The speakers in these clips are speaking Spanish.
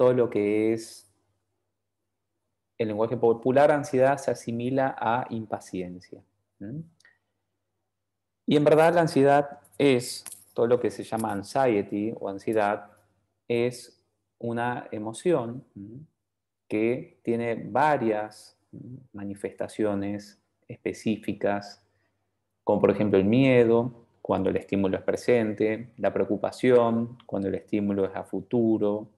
todo lo que es el lenguaje popular, ansiedad se asimila a impaciencia. ¿Mm? Y en verdad la ansiedad es, todo lo que se llama anxiety o ansiedad, es una emoción que tiene varias manifestaciones específicas, como por ejemplo el miedo, cuando el estímulo es presente, la preocupación, cuando el estímulo es a futuro,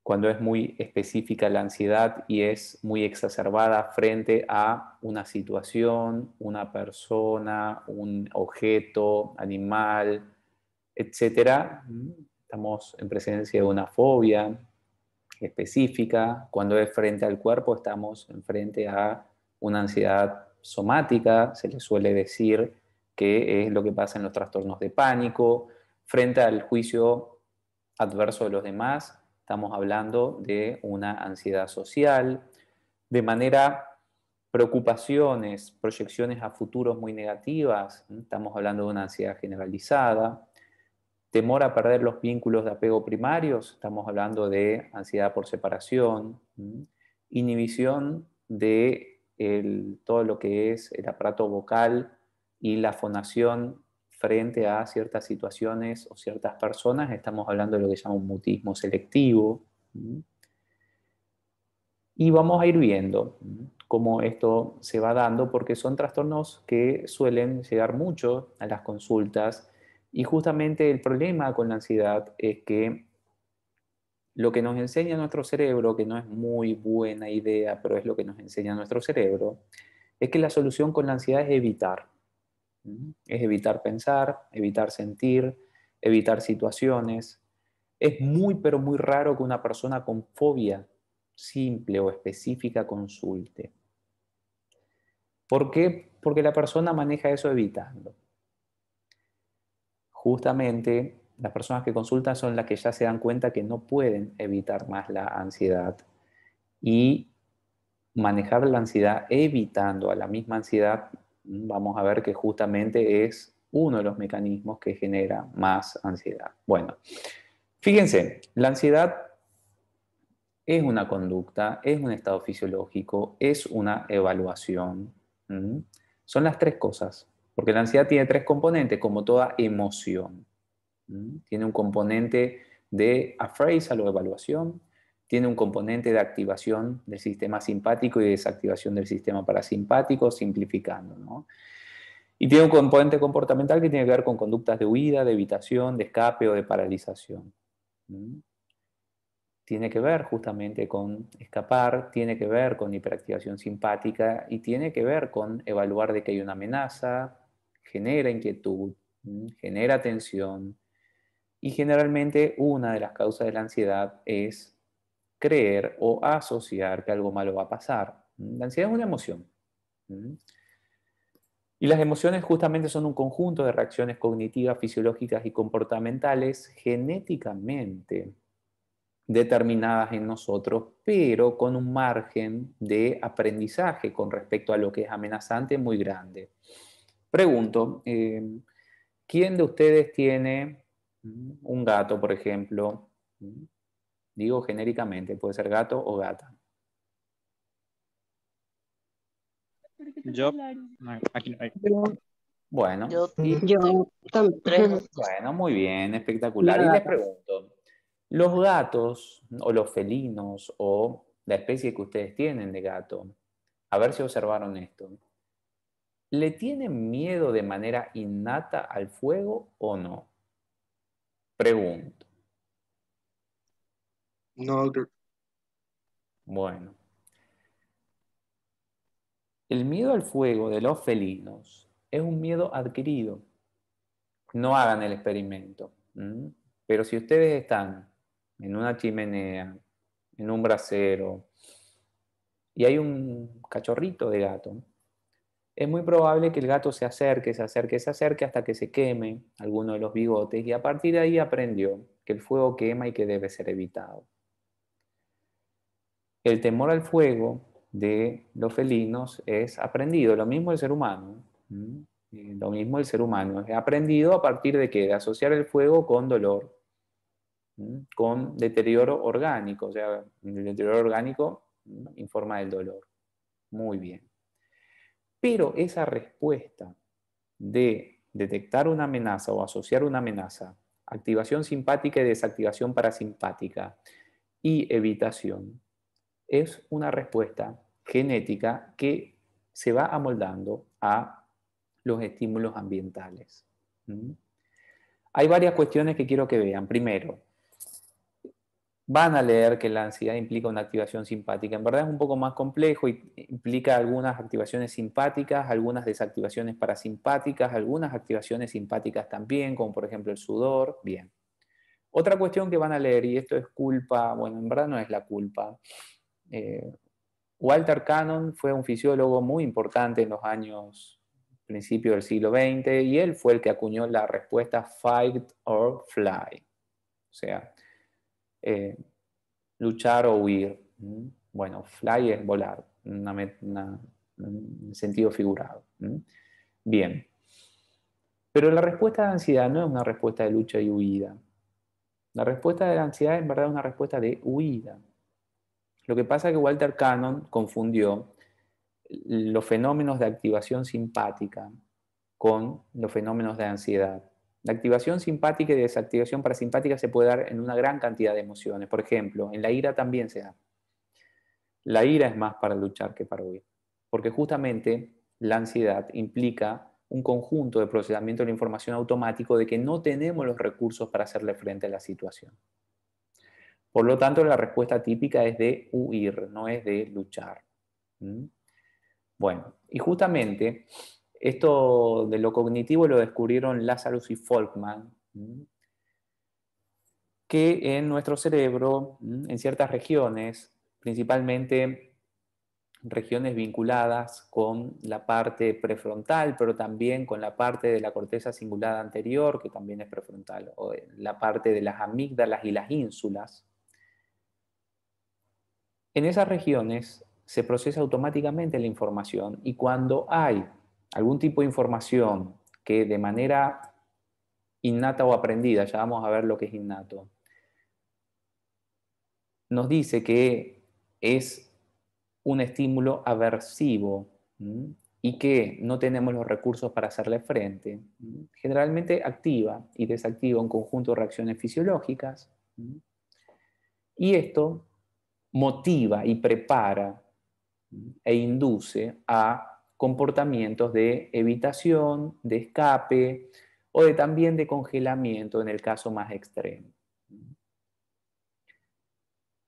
cuando es muy específica la ansiedad y es muy exacerbada frente a una situación, una persona, un objeto, animal, etcétera. Estamos en presencia de una fobia específica. Cuando es frente al cuerpo, estamos frente a una ansiedad somática, se le suele decir que es lo que pasa en los trastornos de pánico. Frente al juicio adverso de los demás, estamos hablando de una ansiedad social. De manera, preocupaciones, proyecciones a futuros muy negativas, estamos hablando de una ansiedad generalizada. Temor a perder los vínculos de apego primarios, estamos hablando de ansiedad por separación. Inhibición de todo lo que es el aparato vocal y la fonación frente a ciertas situaciones o ciertas personas, estamos hablando de lo que se llama un mutismo selectivo. Y vamos a ir viendo cómo esto se va dando, porque son trastornos que suelen llegar mucho a las consultas. Y justamente el problema con la ansiedad es que lo que nos enseña nuestro cerebro, que no es muy buena idea, pero es lo que nos enseña nuestro cerebro, es que la solución con la ansiedad es evitar. Es evitar pensar, evitar sentir, evitar situaciones. Es muy, pero muy raro que una persona con fobia simple o específica consulte. ¿Por qué? Porque la persona maneja eso evitando. Justamente las personas que consultan son las que ya se dan cuenta que no pueden evitar más la ansiedad. Y manejar la ansiedad evitando a la misma ansiedad, vamos a ver que justamente es uno de los mecanismos que genera más ansiedad. Bueno, fíjense, la ansiedad es una conducta, es un estado fisiológico, es una evaluación. Son las tres cosas, porque la ansiedad tiene tres componentes, como toda emoción. Tiene un componente de appraisal o evaluación, tiene un componente de activación del sistema simpático y desactivación del sistema parasimpático, simplificando, ¿no? Y tiene un componente comportamental que tiene que ver con conductas de huida, de evitación, de escape o de paralización. Tiene que ver justamente con escapar, tiene que ver con hiperactivación simpática y tiene que ver con evaluar de que hay una amenaza, genera inquietud, genera tensión. Y generalmente una de las causas de la ansiedad es creer o asociar que algo malo va a pasar. La ansiedad es una emoción. Y las emociones justamente son un conjunto de reacciones cognitivas, fisiológicas y comportamentales genéticamente determinadas en nosotros, pero con un margen de aprendizaje con respecto a lo que es amenazante muy grande. Pregunto, ¿quién de ustedes tiene un gato, por ejemplo? Digo genéricamente, puede ser gato o gata. Yo, no, aquí no hay. Bueno, Yo y, tengo tres. bueno, muy bien, espectacular. Una Y les gata. pregunto, ¿los gatos o los felinos o la especie que ustedes tienen de gato, a ver si observaron esto, ¿le tienen miedo de manera innata al fuego o no? Pregunto. No, Bueno, el miedo al fuego de los felinos es un miedo adquirido. No hagan el experimento. Pero si ustedes están en una chimenea, en un brasero, y hay un cachorrito de gato, es muy probable que el gato se acerque, se acerque, se acerque hasta que se queme alguno de los bigotes y a partir de ahí aprendió que el fuego quema y que debe ser evitado. El temor al fuego de los felinos es aprendido, lo mismo el ser humano. Lo mismo el ser humano es aprendido a partir de qué? De asociar el fuego con dolor. con deterioro orgánico, o sea, el deterioro orgánico informa del dolor. Muy bien. Pero esa respuesta de detectar una amenaza o asociar una amenaza, activación simpática y desactivación parasimpática y evitación, es una respuesta genética que se va amoldando a los estímulos ambientales. Hay varias cuestiones que quiero que vean. Primero, van a leer que la ansiedad implica una activación simpática. En verdad es un poco más complejo y implica algunas activaciones simpáticas, algunas desactivaciones parasimpáticas, algunas activaciones simpáticas también, como por ejemplo el sudor. Bien. Otra cuestión que van a leer, y esto es culpa, bueno, en verdad no es la culpa. Walter Cannon fue un fisiólogo muy importante en los años, principios del siglo XX, y él fue el que acuñó la respuesta fight or fly. O sea, luchar o huir. Bueno, fly es volar, un sentido figurado. Bien. Pero la respuesta de ansiedad no es una respuesta de lucha y huida. La respuesta de la ansiedad en verdad es una respuesta de huida. Lo que pasa es que Walter Cannon confundió los fenómenos de activación simpática con los fenómenos de ansiedad. La activación simpática y desactivación parasimpática se puede dar en una gran cantidad de emociones. Por ejemplo, en la ira también se da. La ira es más para luchar que para huir, porque justamente la ansiedad implica un conjunto de procesamiento de la información automático de que no tenemos los recursos para hacerle frente a la situación. Por lo tanto, la respuesta típica es de huir, no es de luchar. Bueno, y justamente esto de lo cognitivo lo descubrieron Lazarus y Folkman, que en nuestro cerebro, en ciertas regiones, principalmente regiones vinculadas con la parte prefrontal, pero también con la parte de la corteza cingulada anterior, que también es prefrontal, o la parte de las amígdalas y las ínsulas. En esas regiones se procesa automáticamente la información y cuando hay algún tipo de información que de manera innata o aprendida, ya vamos a ver lo que es innato, nos dice que es un estímulo aversivo y que no tenemos los recursos para hacerle frente, generalmente activa y desactiva un conjunto de reacciones fisiológicas y esto motiva y prepara e induce a comportamientos de evitación, de escape o también de congelamiento en el caso más extremo.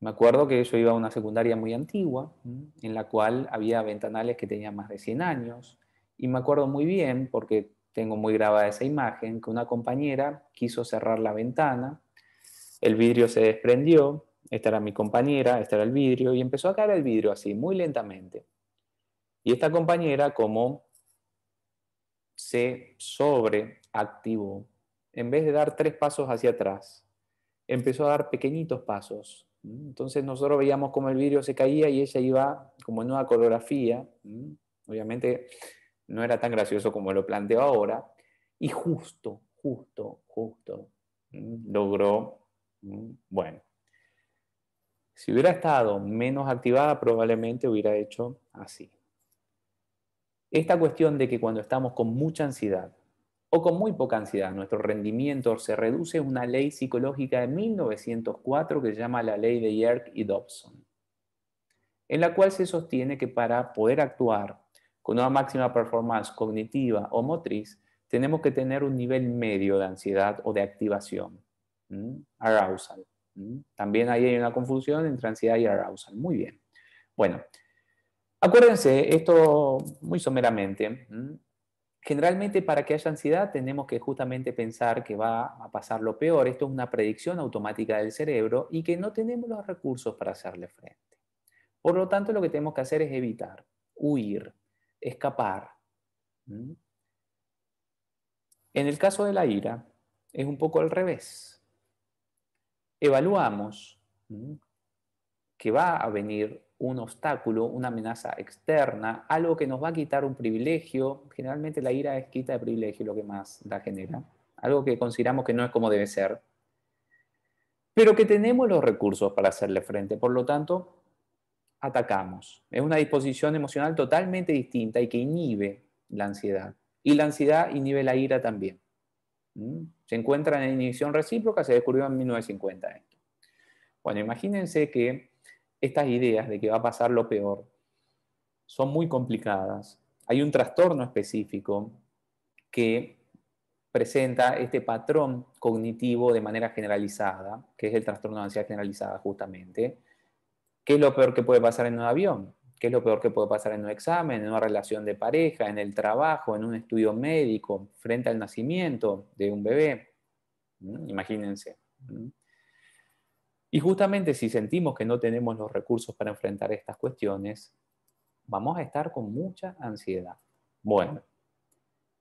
Me acuerdo que yo iba a una secundaria muy antigua, en la cual había ventanales que tenían más de 100 años, y me acuerdo muy bien, porque tengo muy grabada esa imagen, que una compañera quiso cerrar la ventana, el vidrio se desprendió, esta era mi compañera, este era el vidrio, y empezó a caer el vidrio así, muy lentamente. Y esta compañera, como se sobreactivó, en vez de dar 3 pasos hacia atrás, empezó a dar pequeñitos pasos. Entonces nosotros veíamos cómo el vidrio se caía y ella iba como en una coreografía. Obviamente no era tan gracioso como lo planteo ahora. Y justo logró, bueno, si hubiera estado menos activada probablemente hubiera hecho así. Esta cuestión de que cuando estamos con mucha ansiedad o con muy poca ansiedad, nuestro rendimiento se reduce a una ley psicológica de 1904 que se llama la ley de Yerkes y Dobson, en la cual se sostiene que para poder actuar con una máxima performance cognitiva o motriz, tenemos que tener un nivel medio de ansiedad o de activación, arousal. También ahí hay una confusión entre ansiedad y arousal. Muy bien. Bueno, acuérdense, esto muy someramente, generalmente para que haya ansiedad tenemos que justamente pensar que va a pasar lo peor. Esto es una predicción automática del cerebro y que no tenemos los recursos para hacerle frente. Por lo tanto, lo que tenemos que hacer es evitar, huir, escapar. En el caso de la ira, es un poco al revés. Evaluamos que va a venir un obstáculo, una amenaza externa, algo que nos va a quitar un privilegio. Generalmente la ira es quita de privilegio lo que más la genera. Algo que consideramos que no es como debe ser. pero que tenemos los recursos para hacerle frente. Por lo tanto, atacamos. Es una disposición emocional totalmente distinta y que inhibe la ansiedad. Y la ansiedad inhibe la ira también. Se encuentra en inhibición recíproca, se descubrió en 1950 esto. Bueno, imagínense que estas ideas de que va a pasar lo peor son muy complicadas. Hay un trastorno específico que presenta este patrón cognitivo de manera generalizada, que es el trastorno de ansiedad generalizada justamente. ¿Qué es lo peor que puede pasar en un avión? ¿Qué es lo peor que puede pasar en un examen, en una relación de pareja, en el trabajo, en un estudio médico, frente al nacimiento de un bebé? Imagínense. Y justamente si sentimos que no tenemos los recursos para enfrentar estas cuestiones, vamos a estar con mucha ansiedad. Bueno,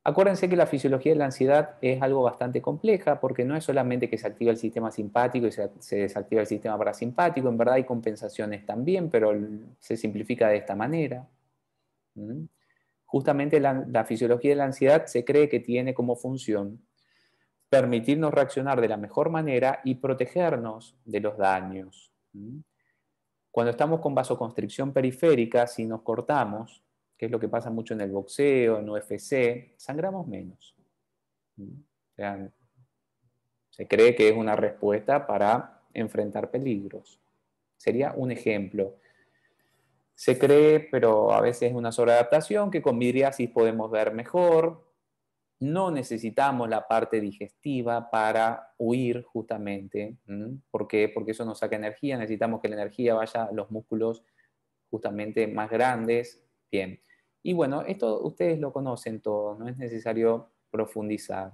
acuérdense que la fisiología de la ansiedad es algo bastante compleja porque no es solamente que se activa el sistema simpático y se desactiva el sistema parasimpático, en verdad hay compensaciones también, pero se simplifica de esta manera. Justamente la fisiología de la ansiedad se cree que tiene como función permitirnos reaccionar de la mejor manera y protegernos de los daños. Cuando estamos con vasoconstricción periférica, si nos cortamos, que es lo que pasa mucho en el boxeo, en UFC, sangramos menos. O sea, se cree que es una respuesta para enfrentar peligros. Sería un ejemplo. Se cree, pero a veces es una sobreadaptación, que con midriasis podemos ver mejor. No necesitamos la parte digestiva para huir justamente. ¿Por qué? Porque eso nos saca energía. Necesitamos que la energía vaya a los músculos justamente más grandes. Bien. Y bueno, esto ustedes lo conocen todo, no es necesario profundizar.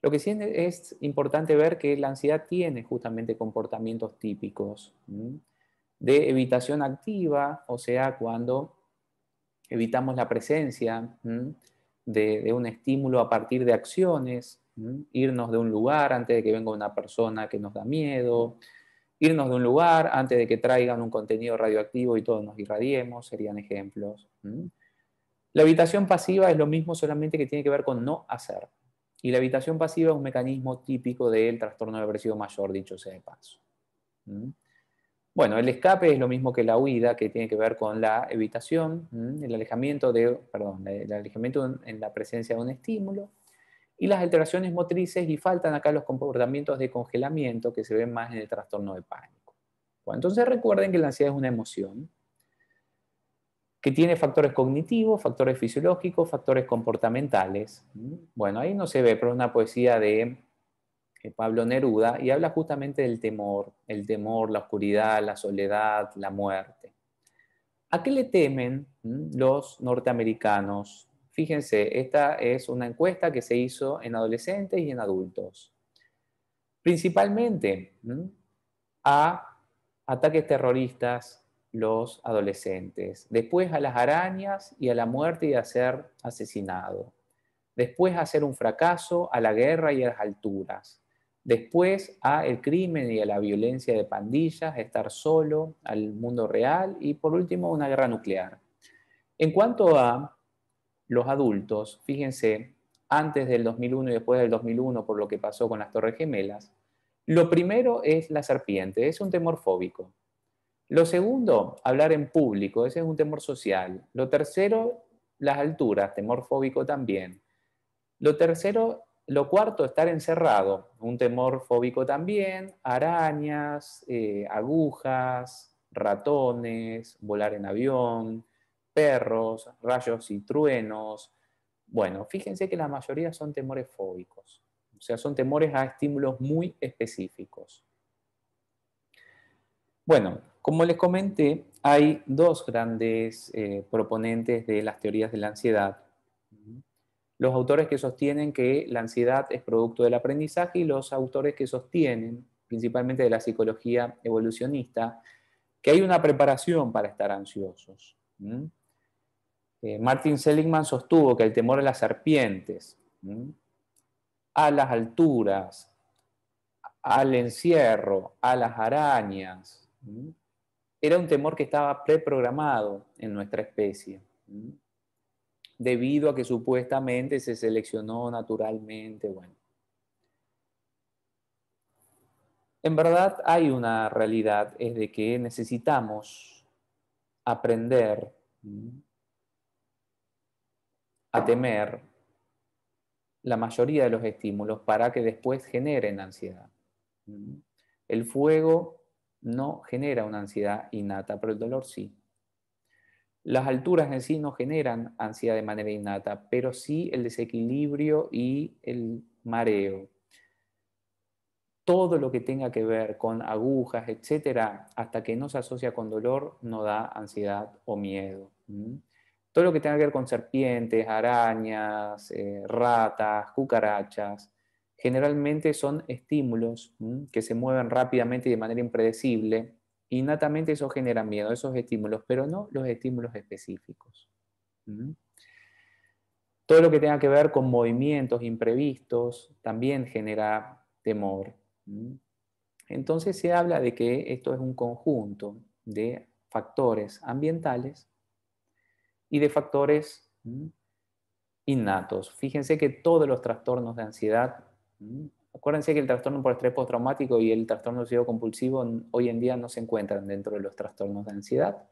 Lo que sí es importante ver que la ansiedad tiene justamente comportamientos típicos de evitación activa, o sea, cuando evitamos la presencia de un estímulo a partir de acciones, irnos de un lugar antes de que venga una persona que nos da miedo, irnos de un lugar antes de que traigan un contenido radioactivo y todos nos irradiemos, serían ejemplos. La evitación pasiva es lo mismo, solamente que tiene que ver con no hacer. Y la evitación pasiva es un mecanismo típico del trastorno depresivo mayor, dicho sea de paso. Bueno, el escape es lo mismo que la huida, que tiene que ver con la evitación, el alejamiento en la presencia de un estímulo, y las alteraciones motrices, y faltan acá los comportamientos de congelamiento que se ven más en el trastorno de pánico. Bueno, entonces recuerden que la ansiedad es una emoción que tiene factores cognitivos, factores fisiológicos, factores comportamentales. Bueno, ahí no se ve, pero es una poesía de Pablo Neruda y habla justamente del temor, el temor, la oscuridad, la soledad, la muerte. ¿A qué le temen los norteamericanos? Fíjense, esta es una encuesta que se hizo en adolescentes y en adultos. Principalmente a ataques terroristas, los adolescentes. Después a las arañas y a la muerte y a ser asesinado. Después a hacer un fracaso, a la guerra y a las alturas. Después a el crimen y a la violencia de pandillas, a estar solo, al mundo real y por último una guerra nuclear. En cuanto a los adultos, fíjense, antes del 2001 y después del 2001 por lo que pasó con las Torres Gemelas, lo primero es la serpiente, es un temor fóbico. Lo segundo, hablar en público, ese es un temor social. Lo tercero, las alturas, temor fóbico también. Lo cuarto, estar encerrado, un temor fóbico también, arañas, agujas, ratones, volar en avión, perros, rayos y truenos. Bueno, fíjense que la mayoría son temores fóbicos, o sea, son temores a estímulos muy específicos. Bueno, como les comenté, hay dos grandes proponentes de las teorías de la ansiedad. Los autores que sostienen que la ansiedad es producto del aprendizaje y los autores que sostienen, principalmente de la psicología evolucionista, que hay una preparación para estar ansiosos. Martin Seligman sostuvo que el temor a las serpientes, a las alturas, al encierro, a las arañas, era un temor que estaba preprogramado en nuestra especie, debido a que supuestamente se seleccionó naturalmente. Bueno. en verdad hay una realidad, es de que necesitamos aprender a temer la mayoría de los estímulos para que después generen ansiedad. El fuego no genera una ansiedad innata, pero el dolor sí. Las alturas en sí no generan ansiedad de manera innata, pero sí el desequilibrio y el mareo. Todo lo que tenga que ver con agujas, etcétera, hasta que no se asocia con dolor, no da ansiedad o miedo. Todo lo que tenga que ver con serpientes, arañas, ratas, cucarachas, generalmente son estímulos que se mueven rápidamente y de manera impredecible. Innatamente eso genera miedo, esos estímulos, pero no los estímulos específicos. Todo lo que tenga que ver con movimientos imprevistos también genera temor. Entonces se habla de que esto es un conjunto de factores ambientales y de factores innatos. Fíjense que todos los trastornos de ansiedad, acuérdense que el trastorno por estrés postraumático y el trastorno obsesivo compulsivo hoy en día no se encuentran dentro de los trastornos de ansiedad,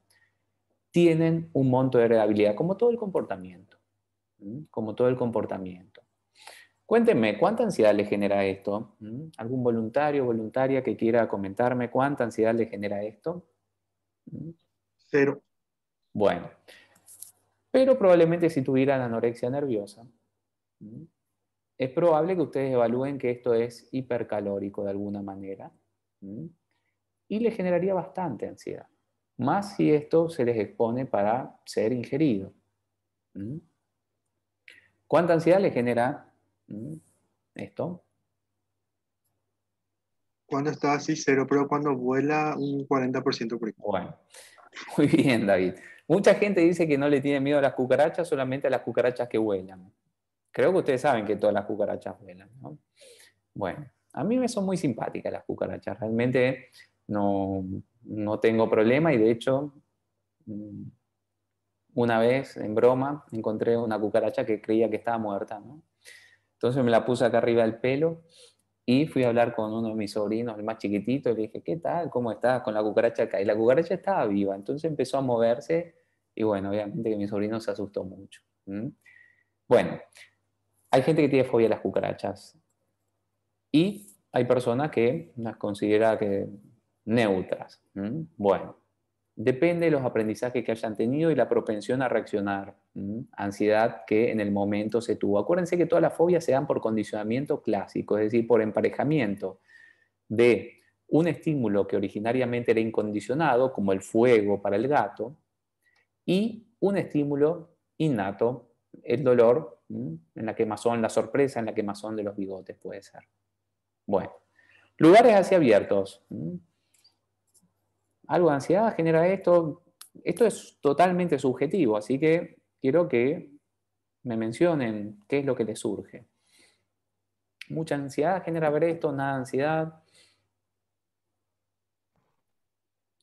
tienen un monto de heredabilidad, como todo el comportamiento. Como todo el comportamiento. Cuéntenme, ¿cuánta ansiedad le genera esto? ¿Algún voluntario o voluntaria que quiera comentarme cuánta ansiedad le genera esto? 0. Bueno, pero probablemente si tuvieran anorexia nerviosa, es probable que ustedes evalúen que esto es hipercalórico de alguna manera y le generaría bastante ansiedad, más si esto se les expone para ser ingerido. ¿Cuánta ansiedad le genera esto? Cuando está así 0, pero cuando vuela un 40% por ahí. Bueno, muy bien, David. Mucha gente dice que no le tiene miedo a las cucarachas, solamente a las cucarachas que vuelan. Creo que ustedes saben que todas las cucarachas vuelan, ¿no? Bueno, a mí me son muy simpáticas las cucarachas. Realmente no tengo problema y de hecho, una vez en broma encontré una cucaracha que creía que estaba muerta, ¿no? Entonces me la puse acá arriba del pelo y fui a hablar con uno de mis sobrinos, el más chiquitito, y le dije, ¿qué tal? ¿Cómo estás con la cucaracha acá? Y la cucaracha estaba viva, entonces empezó a moverse y bueno, obviamente que mi sobrino se asustó mucho. Bueno, hay gente que tiene fobia a las cucarachas y hay personas que las considera que neutras. Bueno, depende de los aprendizajes que hayan tenido y la propensión a reaccionar. Ansiedad que en el momento se tuvo. Acuérdense que todas las fobias se dan por condicionamiento clásico, es decir, por emparejamiento de un estímulo que originariamente era incondicionado, como el fuego para el gato, y un estímulo innato, el dolor, en la quemazón, la sorpresa, en la quemazón de los bigotes puede ser. Bueno, lugares así abiertos. Algo de ansiedad genera esto. Esto es totalmente subjetivo, así que quiero que me mencionen qué es lo que les surge. Mucha ansiedad genera ver esto, nada de ansiedad.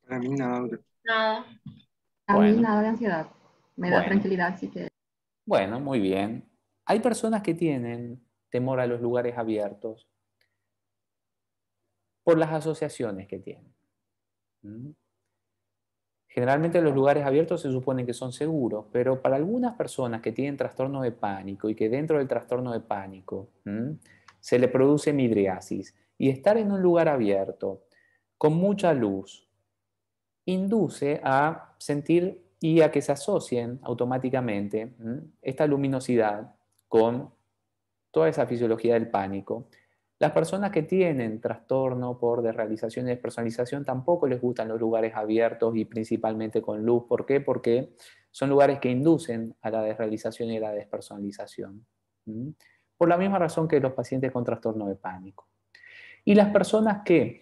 Para mí nada. Nada. A mí Bueno, nada de ansiedad. Me da bueno, tranquilidad, así que bueno, muy bien. Hay personas que tienen temor a los lugares abiertos por las asociaciones que tienen. Generalmente los lugares abiertos se supone que son seguros, pero para algunas personas que tienen trastorno de pánico y que dentro del trastorno de pánico se le produce midriasis y estar en un lugar abierto con mucha luz induce a sentir y a que se asocien automáticamente esta luminosidad con toda esa fisiología del pánico. Las personas que tienen trastorno por desrealización y despersonalización tampoco les gustan los lugares abiertos y principalmente con luz. ¿Por qué? Porque son lugares que inducen a la desrealización y a la despersonalización. Por la misma razón que los pacientes con trastorno de pánico. Y las personas que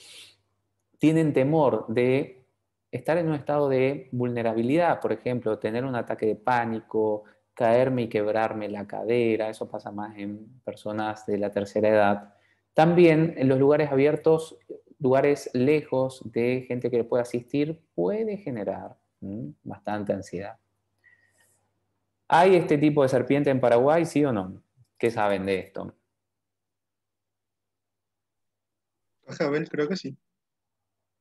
tienen temor de estar en un estado de vulnerabilidad, por ejemplo, tener un ataque de pánico, caerme y quebrarme la cadera, eso pasa más en personas de la tercera edad. También en los lugares abiertos, lugares lejos de gente que le pueda asistir, puede generar bastante ansiedad. ¿Hay este tipo de serpiente en Paraguay, sí o no? ¿Qué saben de esto? Cascabel, creo que sí.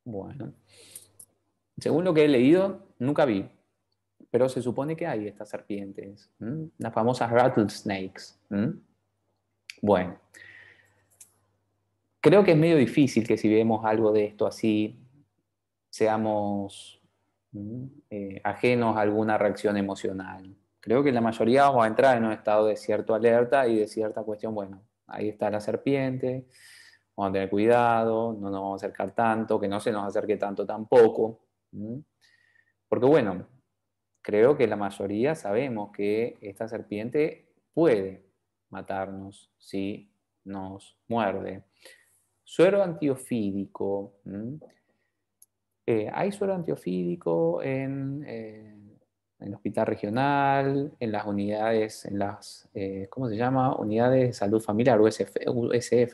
Bueno, según lo que he leído, nunca vi, pero se supone que hay estas serpientes, las famosas rattlesnakes. Bueno, creo que es medio difícil que si vemos algo de esto así, seamos ajenos a alguna reacción emocional. Creo que la mayoría vamos a entrar en un estado de cierta alerta y de cierta cuestión, bueno, ahí está la serpiente, vamos a tener cuidado, no nos vamos a acercar tanto, que no se nos acerque tanto tampoco. Porque bueno, creo que la mayoría sabemos que esta serpiente puede matarnos si nos muerde. Suero antiofídico. Hay suero antiofídico en el hospital regional, en las unidades, en las, ¿cómo se llama? Unidades de salud familiar, USF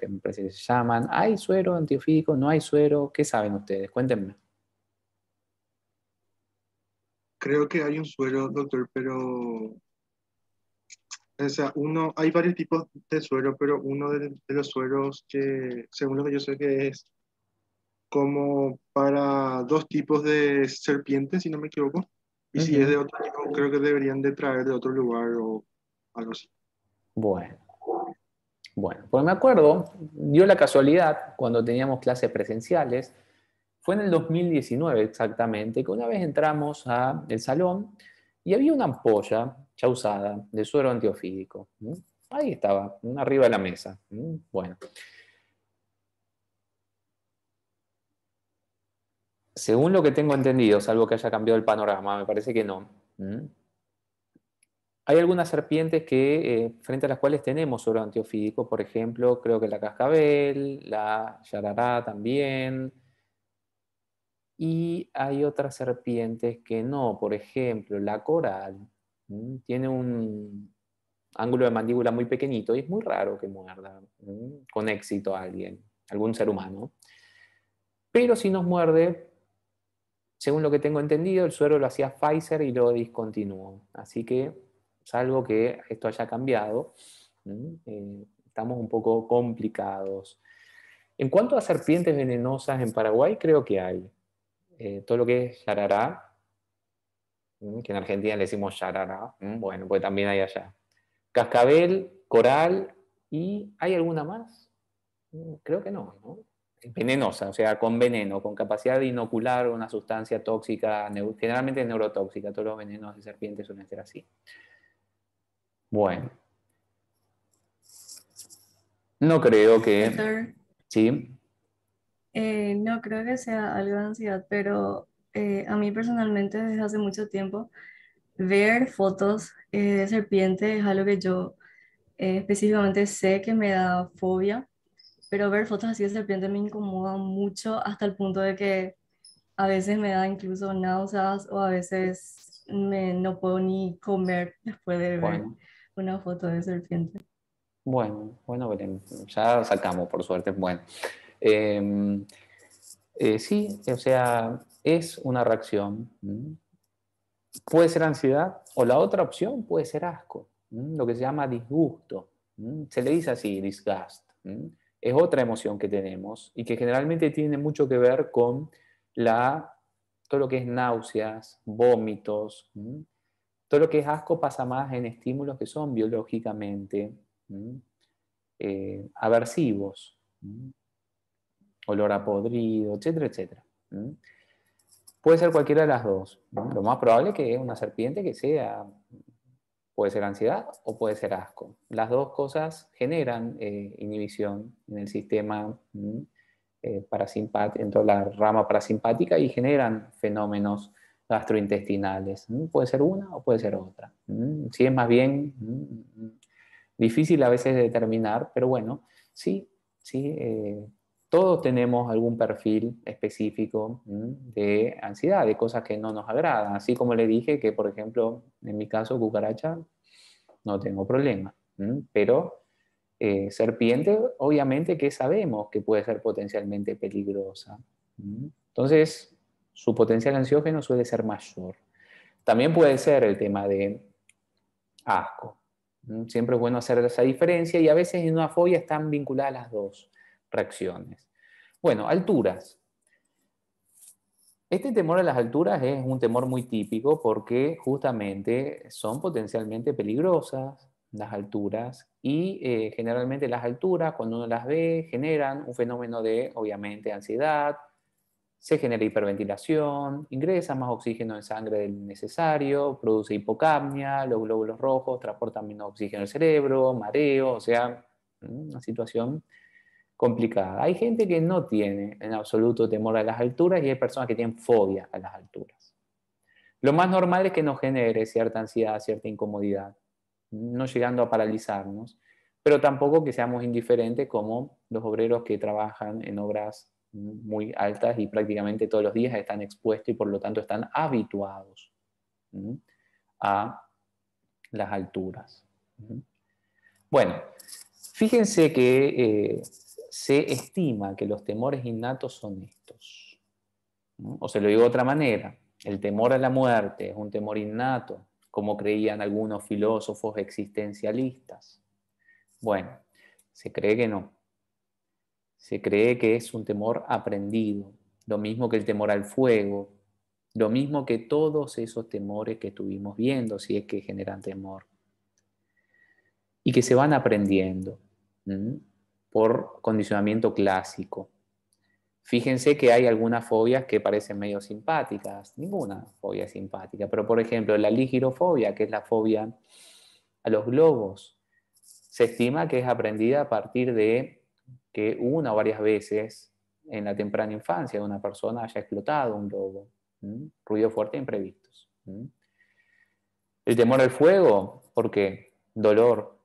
me parece que se llaman. ¿Hay suero antiofídico? ¿No hay suero? ¿Qué saben ustedes? Cuéntenme. Creo que hay un suero, doctor, pero, o sea, hay varios tipos de suero, pero uno de los sueros que, según lo que yo sé, que es como para dos tipos de serpientes, si no me equivoco. Y si es de Ujú. otro tipo, creo que deberían de traer de otro lugar o algo así. Bueno, bueno, pues me acuerdo, dio la casualidad cuando teníamos clases presenciales, fue en el 2019 exactamente, que una vez entramos al salón y había una ampolla ya usada de suero antiofídico. Ahí estaba, arriba de la mesa. Bueno, según lo que tengo entendido, salvo que haya cambiado el panorama, me parece que no. Hay algunas serpientes que, frente a las cuales tenemos suero antiofídico, por ejemplo, creo que la cascabel, la yarará también, y hay otras serpientes que no, por ejemplo, la coral tiene un ángulo de mandíbula muy pequeñito y es muy raro que muerda con éxito a alguien, algún ser humano. Pero si nos muerde, según lo que tengo entendido, el suero lo hacía Pfizer y lo discontinuó. Así que, salvo que esto haya cambiado, estamos un poco complicados. En cuanto a serpientes venenosas en Paraguay, creo que hay. Todo lo que es yarará, que en Argentina le decimos yarará, bueno, pues también hay allá. Cascabel, coral, ¿y hay alguna más? Creo que no, ¿no? Venenosa, o sea, con veneno, con capacidad de inocular una sustancia tóxica, generalmente neurotóxica, todos los venenos de serpientes suelen ser así. Bueno, no creo que... Doctor, Sí. no creo que sea algo de ansiedad, pero a mí personalmente desde hace mucho tiempo ver fotos de serpientes es algo que yo específicamente sé que me da fobia, pero ver fotos así de serpientes me incomoda mucho hasta el punto de que a veces me da incluso náuseas o a veces no puedo ni comer después de ver Bueno, una foto de serpiente. bueno, Belén, ya sacamos, por suerte. Bueno, Eh, sí, o sea, es una reacción. Puede ser ansiedad o la otra opción puede ser asco, lo que se llama disgusto. Se le dice así, disgust. Es otra emoción que tenemos y que generalmente tiene mucho que ver con todo lo que es náuseas, vómitos. Todo lo que es asco pasa más en estímulos que son biológicamente aversivos. Olor a podrido, etcétera, etcétera. Puede ser cualquiera de las dos. Lo más probable es que es una serpiente que sea, puede ser ansiedad o puede ser asco. Las dos cosas generan inhibición en el sistema parasimpático, en toda la rama parasimpática y generan fenómenos gastrointestinales. Puede ser una o puede ser otra. Sí, es más bien difícil a veces de determinar, pero bueno, sí, sí, todos tenemos algún perfil específico de ansiedad, de cosas que no nos agradan. Así como le dije que, por ejemplo, en mi caso, cucaracha, no tengo problema. Pero serpiente, obviamente que sabemos que puede ser potencialmente peligrosa. Entonces, su potencial ansiógeno suele ser mayor. También puede ser el tema de asco. Siempre es bueno hacer esa diferencia y a veces en una fobia están vinculadas las dos reacciones. Bueno, alturas. Este temor a las alturas es un temor muy típico porque justamente son potencialmente peligrosas las alturas y generalmente las alturas, cuando uno las ve, generan un fenómeno de, obviamente, ansiedad, se genera hiperventilación, ingresa más oxígeno en sangre del necesario, produce hipocapnia, los glóbulos rojos transportan menos oxígeno al cerebro, mareo, o sea, una situación complicada. Hay gente que no tiene en absoluto temor a las alturas y hay personas que tienen fobia a las alturas. Lo más normal es que nos genere cierta ansiedad, cierta incomodidad, no llegando a paralizarnos, pero tampoco que seamos indiferentes como los obreros que trabajan en obras muy altas y prácticamente todos los días están expuestos y por lo tanto están habituados a las alturas. Bueno, fíjense que se estima que los temores innatos son estos. O se lo digo de otra manera, el temor a la muerte es un temor innato, como creían algunos filósofos existencialistas. Bueno, se cree que no. Se cree que es un temor aprendido, lo mismo que el temor al fuego, lo mismo que todos esos temores que estuvimos viendo, si es que generan temor. Y que se van aprendiendo por condicionamiento clásico. Fíjense que hay algunas fobias que parecen medio simpáticas, ninguna fobia es simpática, pero por ejemplo la ligirofobia, que es la fobia a los globos, se estima que es aprendida a partir de que una o varias veces en la temprana infancia de una persona haya explotado un globo, ruido fuerte e imprevistos. El temor al fuego, ¿por qué? Dolor.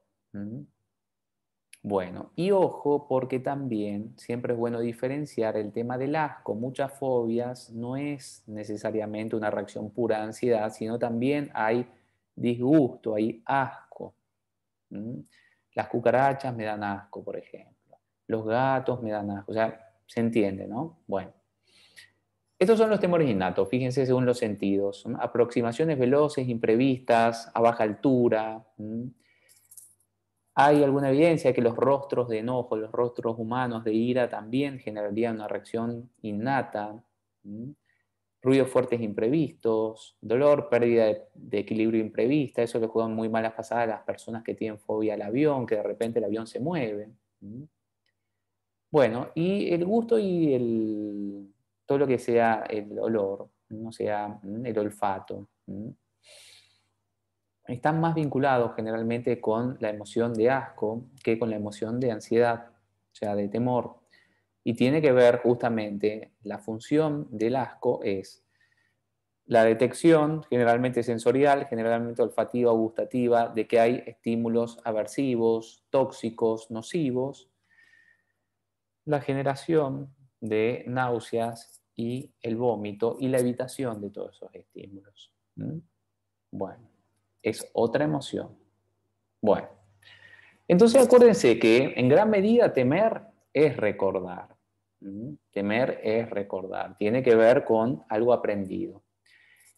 Bueno, y ojo, porque también siempre es bueno diferenciar el tema del asco. Muchas fobias no es necesariamente una reacción pura de ansiedad, sino también hay disgusto, hay asco. Las cucarachas me dan asco, por ejemplo. Los gatos me dan asco. O sea, se entiende, ¿no? Bueno. Estos son los temores innatos, fíjense según los sentidos. Son aproximaciones veloces, imprevistas, a baja altura. Hay alguna evidencia de que los rostros de enojo, los rostros humanos de ira también generarían una reacción innata. Ruidos fuertes imprevistos, dolor, pérdida de equilibrio imprevista, eso le juegan muy malas pasadas a las personas que tienen fobia al avión, que de repente el avión se mueve. Bueno, y el gusto y todo lo que sea el olor, no sea el olfato, están más vinculados generalmente con la emoción de asco que con la emoción de ansiedad, o sea, de temor. Y tiene que ver justamente, la función del asco es la detección, generalmente sensorial, generalmente olfativa o gustativa, de que hay estímulos aversivos, tóxicos, nocivos, la generación de náuseas y el vómito y la evitación de todos esos estímulos. Bueno, es otra emoción. Bueno, entonces acuérdense que en gran medida temer es recordar. Temer es recordar, tiene que ver con algo aprendido.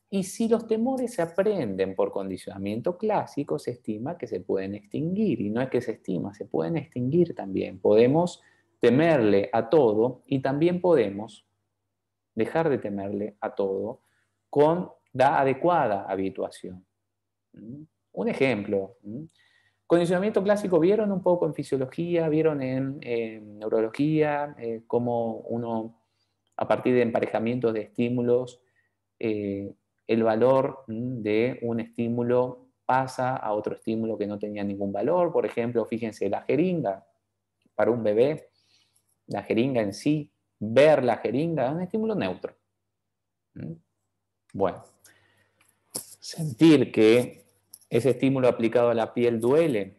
Y si los temores se aprenden por condicionamiento clásico, se estima que se pueden extinguir. Y no es que se estima, se pueden extinguir también. Podemos temerle a todo y también podemos dejar de temerle a todo con la adecuada habituación. Un ejemplo. Condicionamiento clásico, ¿vieron un poco en fisiología? ¿Vieron en neurología? Cómo uno, a partir de emparejamientos de estímulos, el valor de un estímulo pasa a otro estímulo que no tenía ningún valor. Por ejemplo, fíjense, la jeringa para un bebé, la jeringa en sí, ver la jeringa es un estímulo neutro. Bueno, sentir que ese estímulo aplicado a la piel duele,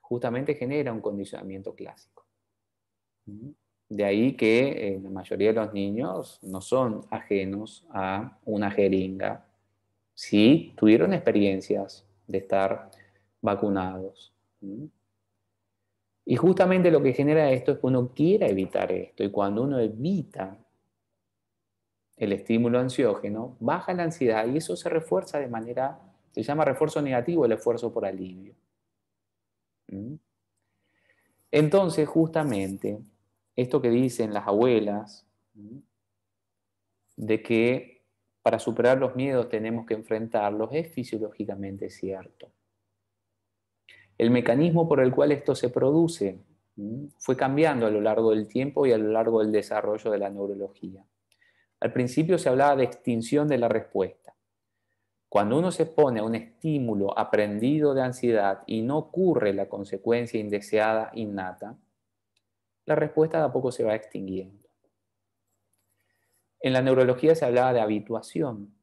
justamente genera un condicionamiento clásico. De ahí que la mayoría de los niños no son ajenos a una jeringa si tuvieron experiencias de estar vacunados. Y justamente lo que genera esto es que uno quiera evitar esto, y cuando uno evita el estímulo ansiógeno, baja la ansiedad y eso se refuerza de manera, se llama refuerzo negativo el esfuerzo por alivio. Entonces, justamente, esto que dicen las abuelas, de que para superar los miedos tenemos que enfrentarlos, es fisiológicamente cierto. El mecanismo por el cual esto se produce fue cambiando a lo largo del tiempo y a lo largo del desarrollo de la neurología. Al principio se hablaba de extinción de la respuesta. Cuando uno se expone a un estímulo aprendido de ansiedad y no ocurre la consecuencia indeseada innata, la respuesta de a poco se va extinguiendo. En la neurología se hablaba de habituación.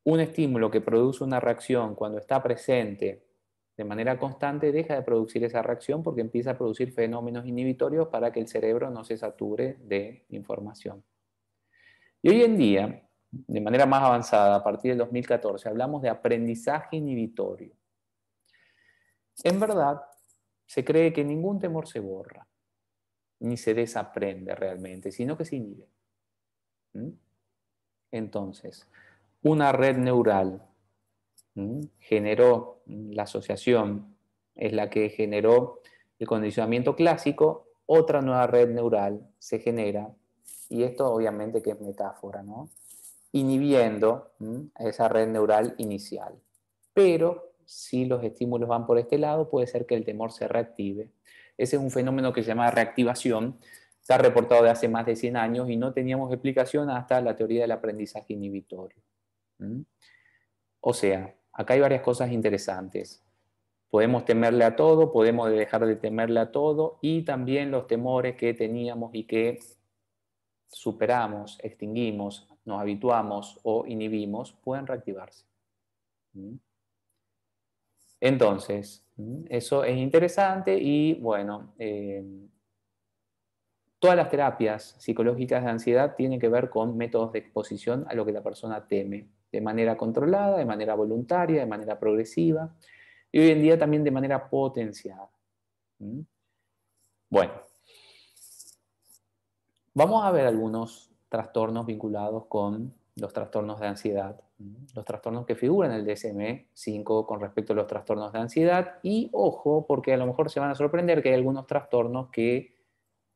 Un estímulo que produce una reacción cuando está presente de manera constante deja de producir esa reacción porque empieza a producir fenómenos inhibitorios para que el cerebro no se sature de información. Y hoy en día, de manera más avanzada, a partir del 2014, hablamos de aprendizaje inhibitorio. En verdad, se cree que ningún temor se borra, ni se desaprende realmente, sino que se inhibe. Entonces, una red neural generó, la asociación es la que generó el condicionamiento clásico, otra nueva red neural se genera, y esto obviamente que es metáfora, ¿no? Inhibiendo esa red neural inicial. Pero si los estímulos van por este lado, puede ser que el temor se reactive. Ese es un fenómeno que se llama reactivación, está reportado de hace más de 100 años y no teníamos explicación hasta la teoría del aprendizaje inhibitorio. O sea, acá hay varias cosas interesantes. Podemos temerle a todo, podemos dejar de temerle a todo, y también los temores que teníamos y que superamos, extinguimos, nos habituamos o inhibimos, pueden reactivarse. Entonces, eso es interesante y bueno, todas las terapias psicológicas de ansiedad tienen que ver con métodos de exposición a lo que la persona teme, de manera controlada, de manera voluntaria, de manera progresiva, y hoy en día también de manera potenciada. Bueno, vamos a ver algunos trastornos vinculados con los trastornos de ansiedad, los trastornos que figuran en el DSM-5 con respecto a los trastornos de ansiedad, y ojo, porque a lo mejor se van a sorprender que hay algunos trastornos que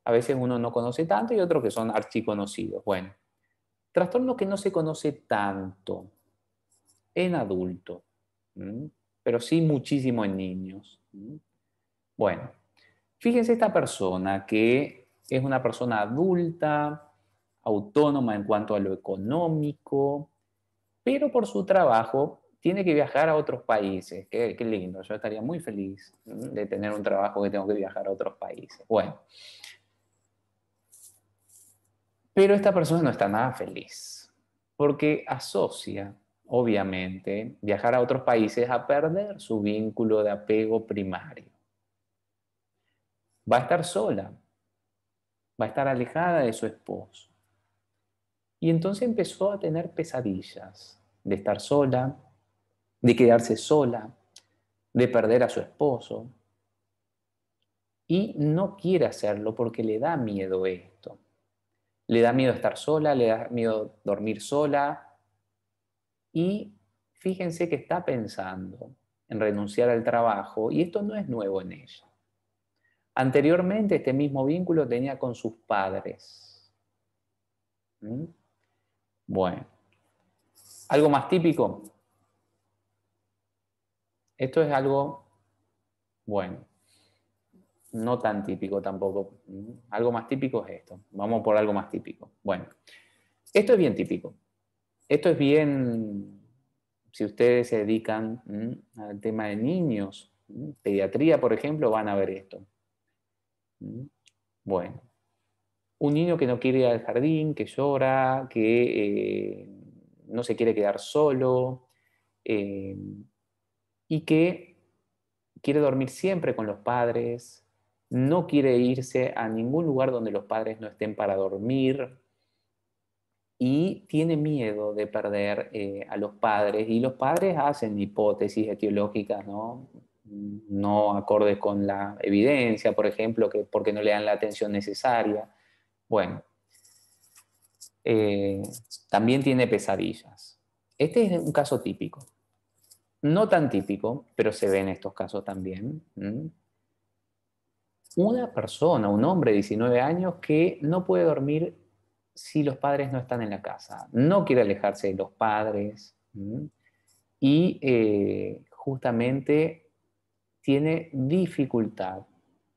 a veces uno no conoce tanto y otros que son archiconocidos. Bueno, trastorno que no se conoce tanto en adultos, pero sí muchísimo en niños. Bueno, fíjense esta persona que es una persona adulta, autónoma en cuanto a lo económico, pero por su trabajo tiene que viajar a otros países. Qué lindo, yo estaría muy feliz de tener un trabajo que tengo que viajar a otros países. Bueno, pero esta persona no está nada feliz, porque asocia, obviamente, viajar a otros países a perder su vínculo de apego primario. Va a estar sola, va a estar alejada de su esposo. Y entonces empezó a tener pesadillas de estar sola, de quedarse sola, de perder a su esposo. Y no quiere hacerlo porque le da miedo esto. Le da miedo estar sola, le da miedo dormir sola. Y fíjense que está pensando en renunciar al trabajo y esto no es nuevo en ella. Anteriormente este mismo vínculo tenía con sus padres. Bueno, algo más típico. Esto es algo, bueno, no tan típico tampoco. Algo más típico es esto. Vamos por algo más típico. Bueno, esto es bien típico. Esto es bien, si ustedes se dedican al tema de niños, pediatría, por ejemplo, van a ver esto. Bueno, un niño que no quiere ir al jardín, que llora, que no se quiere quedar solo y que quiere dormir siempre con los padres, no quiere irse a ningún lugar donde los padres no estén para dormir y tiene miedo de perder a los padres, y los padres hacen hipótesis etiológicas, no acordes con la evidencia, por ejemplo, que porque no le dan la atención necesaria. Bueno, también tiene pesadillas. Este es un caso típico. No tan típico, pero se ven estos casos también. una persona, un hombre de 19 años que no puede dormir si los padres no están en la casa, no quiere alejarse de los padres y justamente tiene dificultad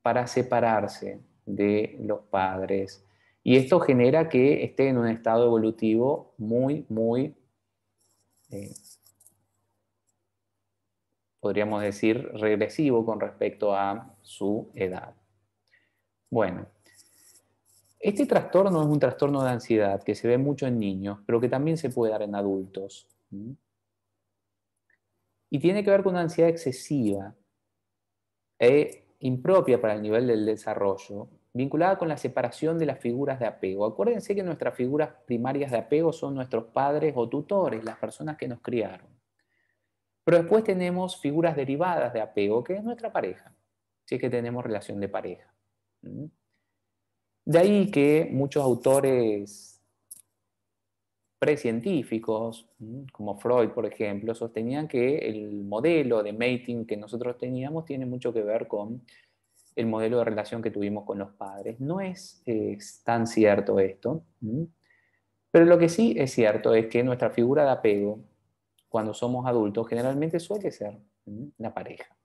para separarse de los padres. Y esto genera que esté en un estado evolutivo muy, podríamos decir, regresivo con respecto a su edad. Bueno, este trastorno es un trastorno de ansiedad que se ve mucho en niños, pero que también se puede dar en adultos. Y tiene que ver con una ansiedad excesiva e impropia para el nivel del desarrollo, vinculada con la separación de las figuras de apego. Acuérdense que nuestras figuras primarias de apego son nuestros padres o tutores, las personas que nos criaron. Pero después tenemos figuras derivadas de apego, que es nuestra pareja, si es que tenemos relación de pareja. De ahí que muchos autores precientíficos, como Freud, por ejemplo, sostenían que el modelo de mating que nosotros teníamos tiene mucho que ver con el modelo de relación que tuvimos con los padres. No es tan cierto esto, pero lo que sí es cierto es que nuestra figura de apego, cuando somos adultos, generalmente suele ser la pareja.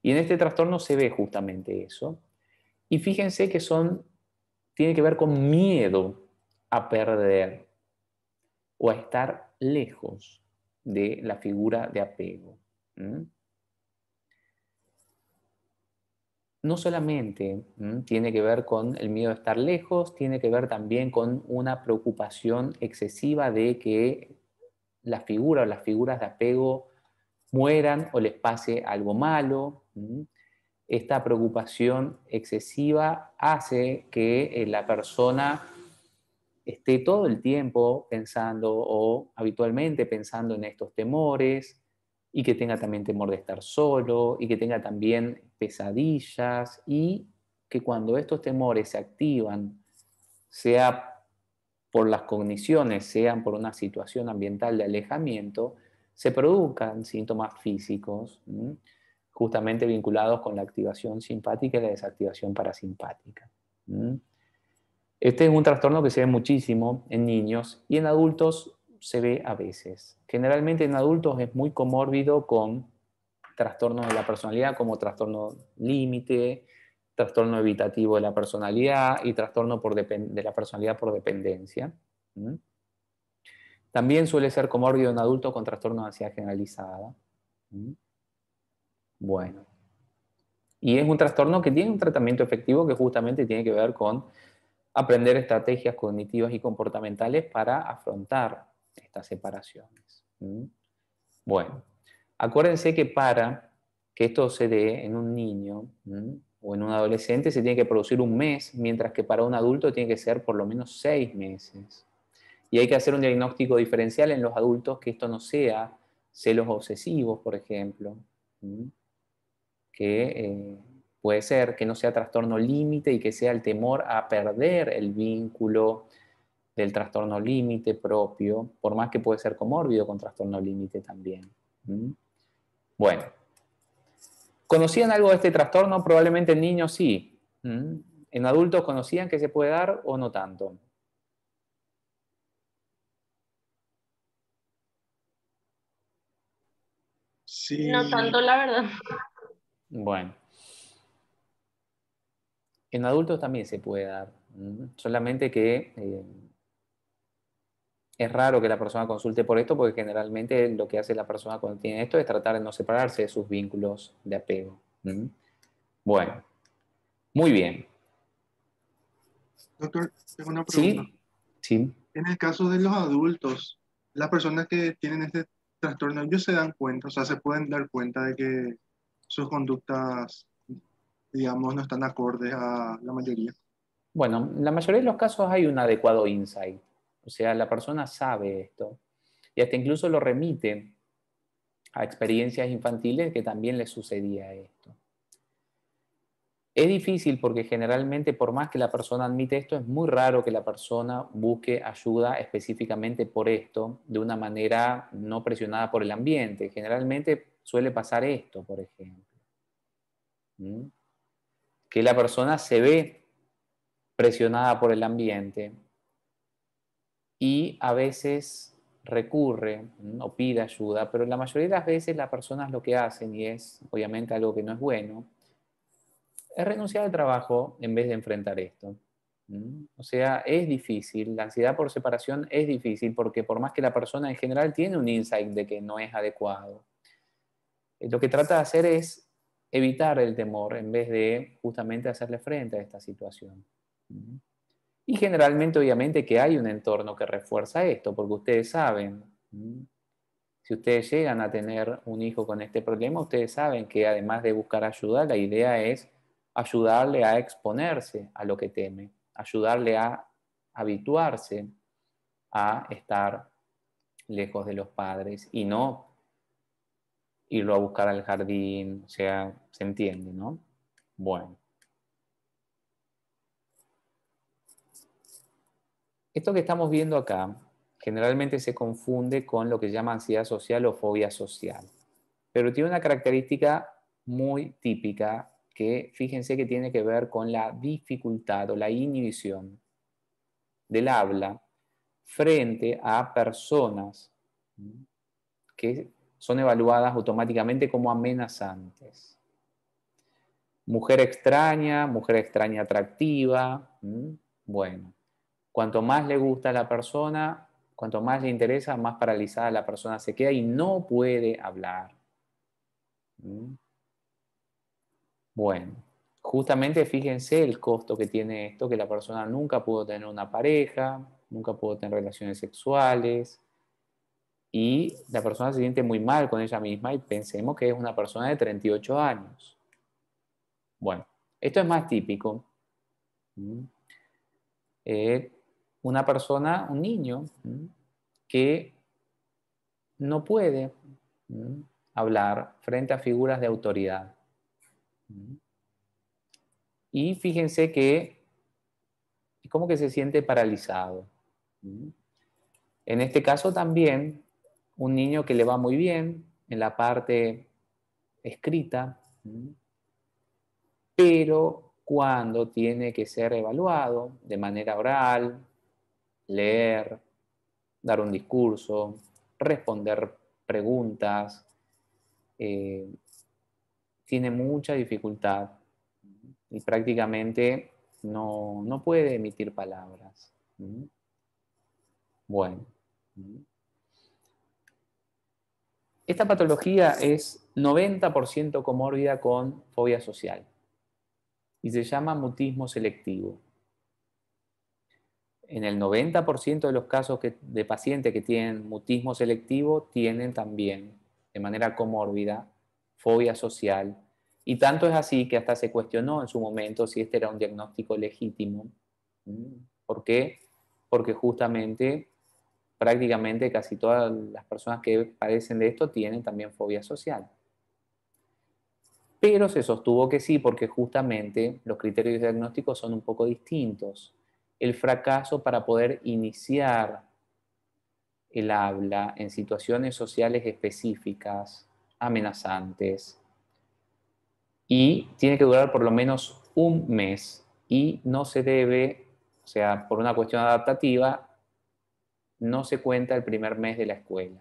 Y en este trastorno se ve justamente eso. Y fíjense que tiene que ver con miedo a perder o a estar lejos de la figura de apego. No solamente tiene que ver con el miedo a estar lejos, tiene que ver también con una preocupación excesiva de que la figura o las figuras de apego mueran o les pase algo malo. Esta preocupación excesiva hace que la persona esté todo el tiempo pensando o habitualmente pensando en estos temores y que tenga también temor de estar solo y que tenga también pesadillas y que cuando estos temores se activan, sea por las cogniciones, sean por una situación ambiental de alejamiento, se produzcan síntomas físicos justamente vinculados con la activación simpática y la desactivación parasimpática. Este es un trastorno que se ve muchísimo en niños y en adultos se ve a veces. Generalmente en adultos es muy comórbido con trastornos de la personalidad como trastorno límite, trastorno evitativo de la personalidad y trastorno de la personalidad por dependencia. También suele ser comórbido en adultos con trastorno de ansiedad generalizada. Bueno. Y es un trastorno que tiene un tratamiento efectivo que justamente tiene que ver con aprender estrategias cognitivas y comportamentales para afrontar estas separaciones. Bueno, acuérdense que para que esto se dé en un niño o en un adolescente se tiene que producir un mes, mientras que para un adulto tiene que ser por lo menos 6 meses. Y hay que hacer un diagnóstico diferencial en los adultos, que esto no sea celos obsesivos, por ejemplo, que puede ser que no sea trastorno límite y que sea el temor a perder el vínculo del trastorno límite propio, por más que puede ser comórbido con trastorno límite también. Bueno, ¿conocían algo de este trastorno? Probablemente en niños sí. ¿En adultos conocían que se puede dar o no tanto? Sí, No tanto, la verdad. Bueno, en adultos también se puede dar. Solamente que es raro que la persona consulte por esto porque generalmente lo que hace la persona cuando tiene esto es tratar de no separarse de sus vínculos de apego. Bueno, muy bien. doctor, tengo una pregunta. ¿Sí? Sí. En el caso de los adultos, las personas que tienen este trastorno, ellos se dan cuenta, o sea, se pueden dar cuenta de que sus conductas, digamos, no están acordes a la mayoría. Bueno, en la mayoría de los casos hay un adecuado insight. O sea, la persona sabe esto y hasta incluso lo remite a experiencias infantiles que también le sucedía esto. Es difícil porque generalmente, por más que la persona admite esto, es muy raro que la persona busque ayuda específicamente por esto de una manera no presionada por el ambiente. Generalmente suele pasar esto, por ejemplo. que la persona se ve presionada por el ambiente y a veces recurre o pide ayuda, pero la mayoría de las veces las personas lo que hacen, y es obviamente algo que no es bueno, es renunciar al trabajo en vez de enfrentar esto. O sea, es difícil, la ansiedad por separación es difícil porque por más que la persona en general tiene un insight de que no es adecuado, lo que trata de hacer es evitar el temor en vez de justamente hacerle frente a esta situación. Y generalmente, obviamente, que hay un entorno que refuerza esto, porque ustedes saben, si ustedes llegan a tener un hijo con este problema, ustedes saben que además de buscar ayuda, la idea es ayudarle a exponerse a lo que teme, ayudarle a habituarse a estar lejos de los padres y no irlo a buscar al jardín, o sea, se entiende, ¿no? Bueno. Esto que estamos viendo acá generalmente se confunde con lo que se llama ansiedad social o fobia social, pero tiene una característica muy típica que fíjense que tiene que ver con la dificultad o la inhibición del habla frente a personas que son evaluadas automáticamente como amenazantes. Mujer extraña atractiva. Bueno, cuanto más le gusta a la persona, cuanto más le interesa, más paralizada la persona se queda y no puede hablar. Bueno, justamente fíjense el costo que tiene esto, que la persona nunca pudo tener una pareja, nunca pudo tener relaciones sexuales y la persona se siente muy mal con ella misma y pensemos que es una persona de 38 años. Bueno, esto es más típico. Una persona, un niño, que no puede hablar frente a figuras de autoridad. Y fíjense que es como que se siente paralizado. En este caso también, un niño que le va muy bien en la parte escrita, pero cuando tiene que ser evaluado de manera oral, leer, dar un discurso, responder preguntas, tiene mucha dificultad y prácticamente no puede emitir palabras. Bueno. Esta patología es 90% comórbida con fobia social y se llama mutismo selectivo. En el 90% de los casos de pacientes que tienen mutismo selectivo tienen también, de manera comórbida, fobia social. Y tanto es así que hasta se cuestionó en su momento si este era un diagnóstico legítimo. ¿Por qué? Porque justamente prácticamente casi todas las personas que padecen de esto tienen también fobia social. Pero se sostuvo que sí, porque justamente los criterios diagnósticos son un poco distintos. El fracaso para poder iniciar el habla en situaciones sociales específicas, amenazantes, y tiene que durar por lo menos un mes y no se debe, o sea, por una cuestión adaptativa, no se cuenta el primer mes de la escuela.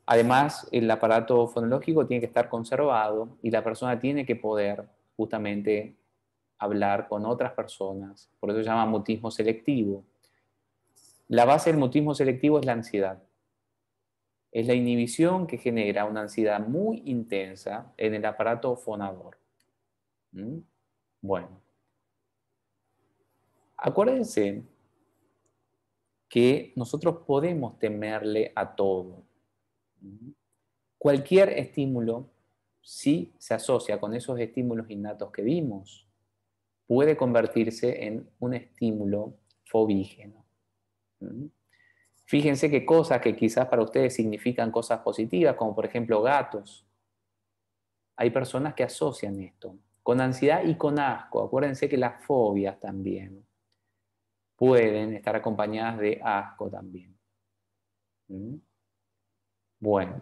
Además, el aparato fonológico tiene que estar conservado y la persona tiene que poder justamente hablar con otras personas. Por eso se llama mutismo selectivo. La base del mutismo selectivo es la ansiedad. Es la inhibición que genera una ansiedad muy intensa en el aparato fonador. Bueno, acuérdense que nosotros podemos temerle a todo. Cualquier estímulo, si se asocia con esos estímulos innatos que vimos, puede convertirse en un estímulo fobígeno. Fíjense que cosas que quizás para ustedes significan cosas positivas, como por ejemplo gatos, hay personas que asocian esto con ansiedad y con asco. Acuérdense que las fobias también pueden estar acompañadas de asco también. Bueno,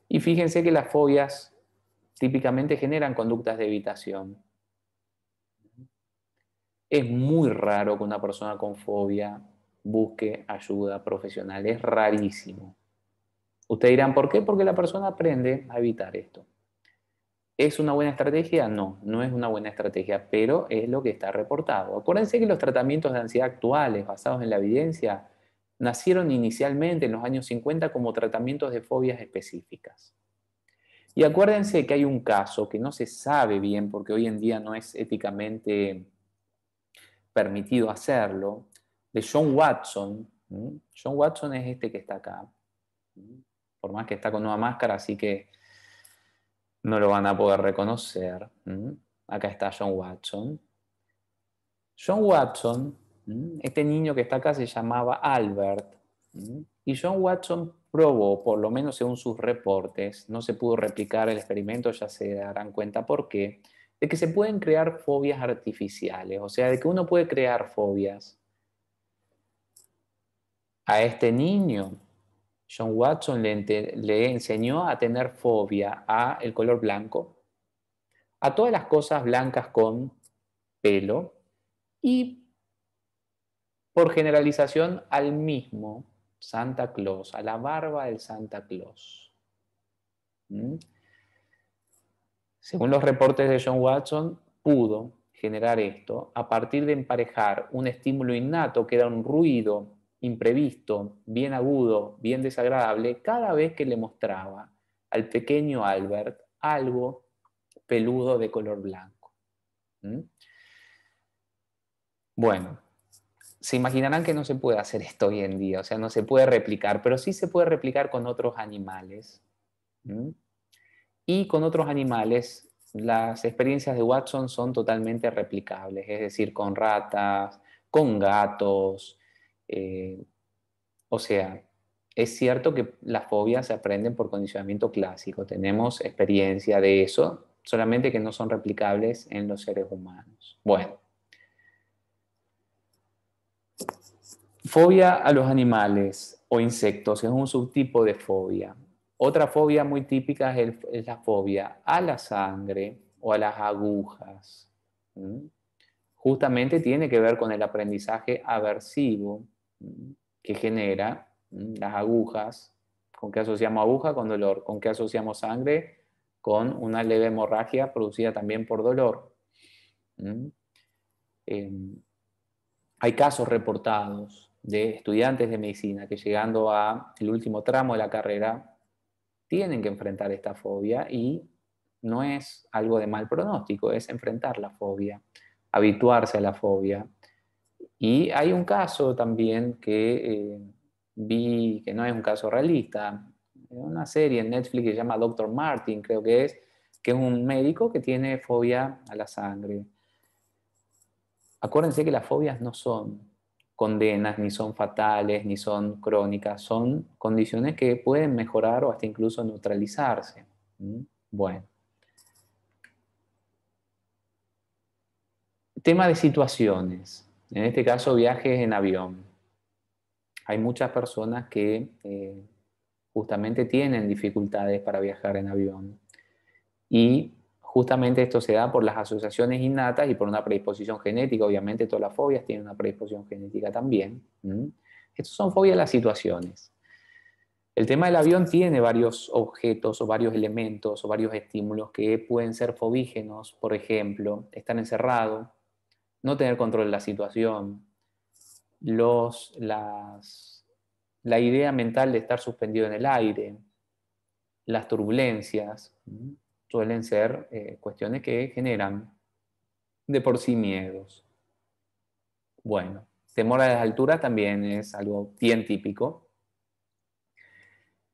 y fíjense que las fobias típicamente generan conductas de evitación. Es muy raro que una persona con fobia busque ayuda profesional, es rarísimo. Ustedes dirán, ¿por qué? Porque la persona aprende a evitar esto. ¿Es una buena estrategia? No, no es una buena estrategia, pero es lo que está reportado. Acuérdense que los tratamientos de ansiedad actuales, basados en la evidencia, nacieron inicialmente en los años 50 como tratamientos de fobias específicas. Y acuérdense que hay un caso que no se sabe bien, porque hoy en día no es éticamente permitido hacerlo, de John Watson. John Watson es este que está acá. Por más que está con una máscara, así que no lo van a poder reconocer. Acá está John Watson. John Watson, este niño que está acá se llamaba Albert. Y John Watson probó, por lo menos según sus reportes, no se pudo replicar el experimento, ya se darán cuenta por qué, de que se pueden crear fobias artificiales, o sea, de que uno puede crear fobias. A este niño, John Watson le enseñó a tener fobia a el color blanco, a todas las cosas blancas con pelo y, por generalización, al mismo Santa Claus, a la barba del Santa Claus. Según los reportes de John Watson, pudo generar esto a partir de emparejar un estímulo innato, que era un ruido imprevisto, bien agudo, bien desagradable, cada vez que le mostraba al pequeño Albert algo peludo de color blanco. Bueno, se imaginarán que no se puede hacer esto hoy en día, o sea, no se puede replicar, pero sí se puede replicar con otros animales. Y con otros animales, las experiencias de Watson son totalmente replicables, es decir, con ratas, con gatos. O sea, es cierto que las fobias se aprenden por condicionamiento clásico, tenemos experiencia de eso, solamente que no son replicables en los seres humanos. Bueno. Fobia a los animales o insectos es un subtipo de fobia. Otra fobia muy típica es la fobia a la sangre o a las agujas. Justamente tiene que ver con el aprendizaje aversivo que genera las agujas. ¿Con qué asociamos aguja? Con dolor. ¿Con qué asociamos sangre? Con una leve hemorragia producida también por dolor. Hay casos reportados de estudiantes de medicina que, llegando al último tramo de la carrera, tienen que enfrentar esta fobia, y no es algo de mal pronóstico, es enfrentar la fobia, habituarse a la fobia. Y hay un caso también que vi, que no es un caso realista, una serie en Netflix que se llama Dr. Martin, creo que es un médico que tiene fobia a la sangre. Acuérdense que las fobias no son condenas, ni son fatales, ni son crónicas, son condiciones que pueden mejorar o hasta incluso neutralizarse. Bueno. Tema de situaciones. En este caso, viajes en avión. Hay muchas personas que justamente tienen dificultades para viajar en avión. Y justamente esto se da por las asociaciones innatas y por una predisposición genética. Obviamente todas las fobias tienen una predisposición genética también. Estos son fobias a las situaciones. El tema del avión tiene varios objetos o varios elementos o varios estímulos que pueden ser fobígenos. Por ejemplo, estar encerrado, no tener control de la situación, la idea mental de estar suspendido en el aire, las turbulencias, suelen ser cuestiones que generan de por sí miedos. Bueno, temor a las alturas también es algo bien típico.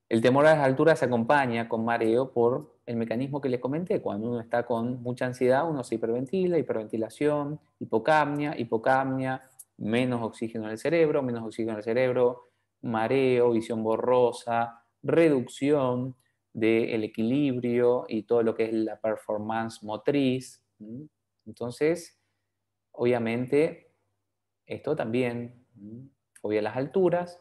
El temor a las alturas se acompaña con mareo por el mecanismo que les comenté. Cuando uno está con mucha ansiedad, uno se hiperventila, hiperventilación, hipocapnia, menos oxígeno en el cerebro, mareo, visión borrosa, reducción del equilibrio y todo lo que es la performance motriz. Entonces, obviamente, esto también, fobia a las alturas.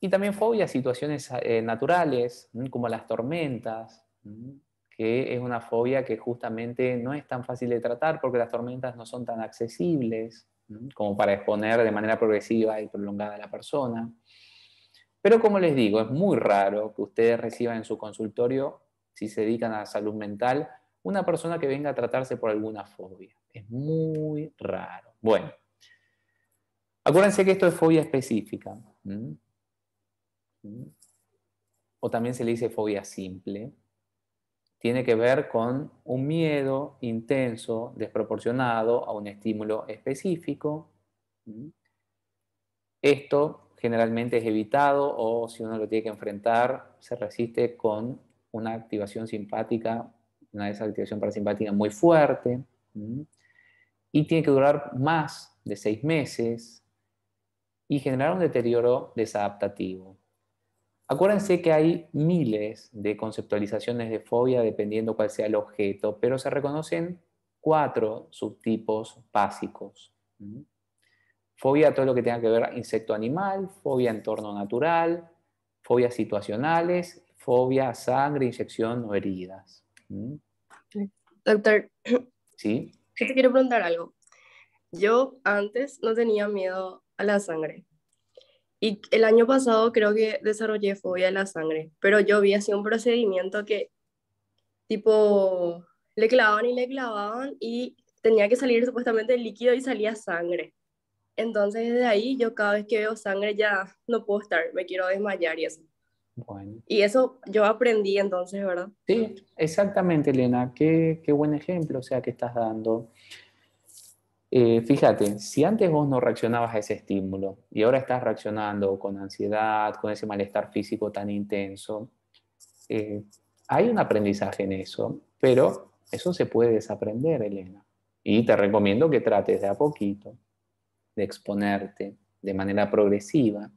Y también fobia a situaciones naturales, como las tormentas, que es una fobia que justamente no es tan fácil de tratar porque las tormentas no son tan accesibles como para exponer de manera progresiva y prolongada a la persona. Pero como les digo, es muy raro que ustedes reciban en su consultorio, si se dedican a la salud mental, una persona que venga a tratarse por alguna fobia. Es muy raro. Bueno, acuérdense que esto es fobia específica. O también se le dice fobia simple. Tiene que ver con un miedo intenso, desproporcionado a un estímulo específico. Esto generalmente es evitado o si uno lo tiene que enfrentar, se resiste con una activación simpática, una desactivación parasimpática muy fuerte. Y tiene que durar más de 6 meses y generar un deterioro desadaptativo. Acuérdense que hay miles de conceptualizaciones de fobia dependiendo cuál sea el objeto, pero se reconocen 4 subtipos básicos. Fobia a todo lo que tenga que ver insecto animal, fobia a entorno natural, fobias situacionales, fobia a sangre, inyección o heridas. Doctor, ¿Sí? yo te quiero preguntar algo. Yo antes no tenía miedo a la sangre. Y el año pasado creo que desarrollé fobia a la sangre. Pero yo vi así un procedimiento que, tipo, le clavaban y tenía que salir supuestamente el líquido y salía sangre. Entonces, desde ahí, yo cada vez que veo sangre ya no puedo estar, me quiero desmayar y eso. Bueno. Y eso yo aprendí entonces, ¿verdad? Sí, exactamente, Elena. Qué buen ejemplo, o sea, que estás dando. Fíjate, si antes vos no reaccionabas a ese estímulo y ahora estás reaccionando con ansiedad, con ese malestar físico tan intenso, hay un aprendizaje en eso, pero eso se puede desaprender, Elena. Y te recomiendo que trates de a poquito de exponerte de manera progresiva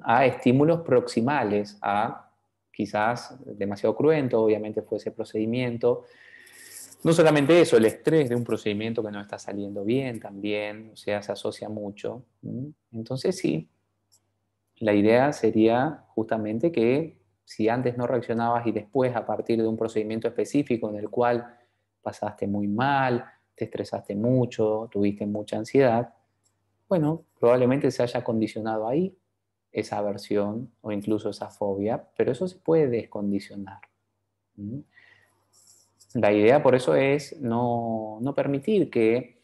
a estímulos proximales, a quizás demasiado cruento, obviamente fue ese procedimiento. No solamente eso, el estrés de un procedimiento que no está saliendo bien también, o sea, se asocia mucho. Entonces sí, la idea sería justamente que si antes no reaccionabas y después a partir de un procedimiento específico en el cual pasaste muy mal, te estresaste mucho, tuviste mucha ansiedad, bueno, probablemente se haya condicionado ahí esa aversión o incluso esa fobia, pero eso se puede descondicionar. La idea por eso es no permitir que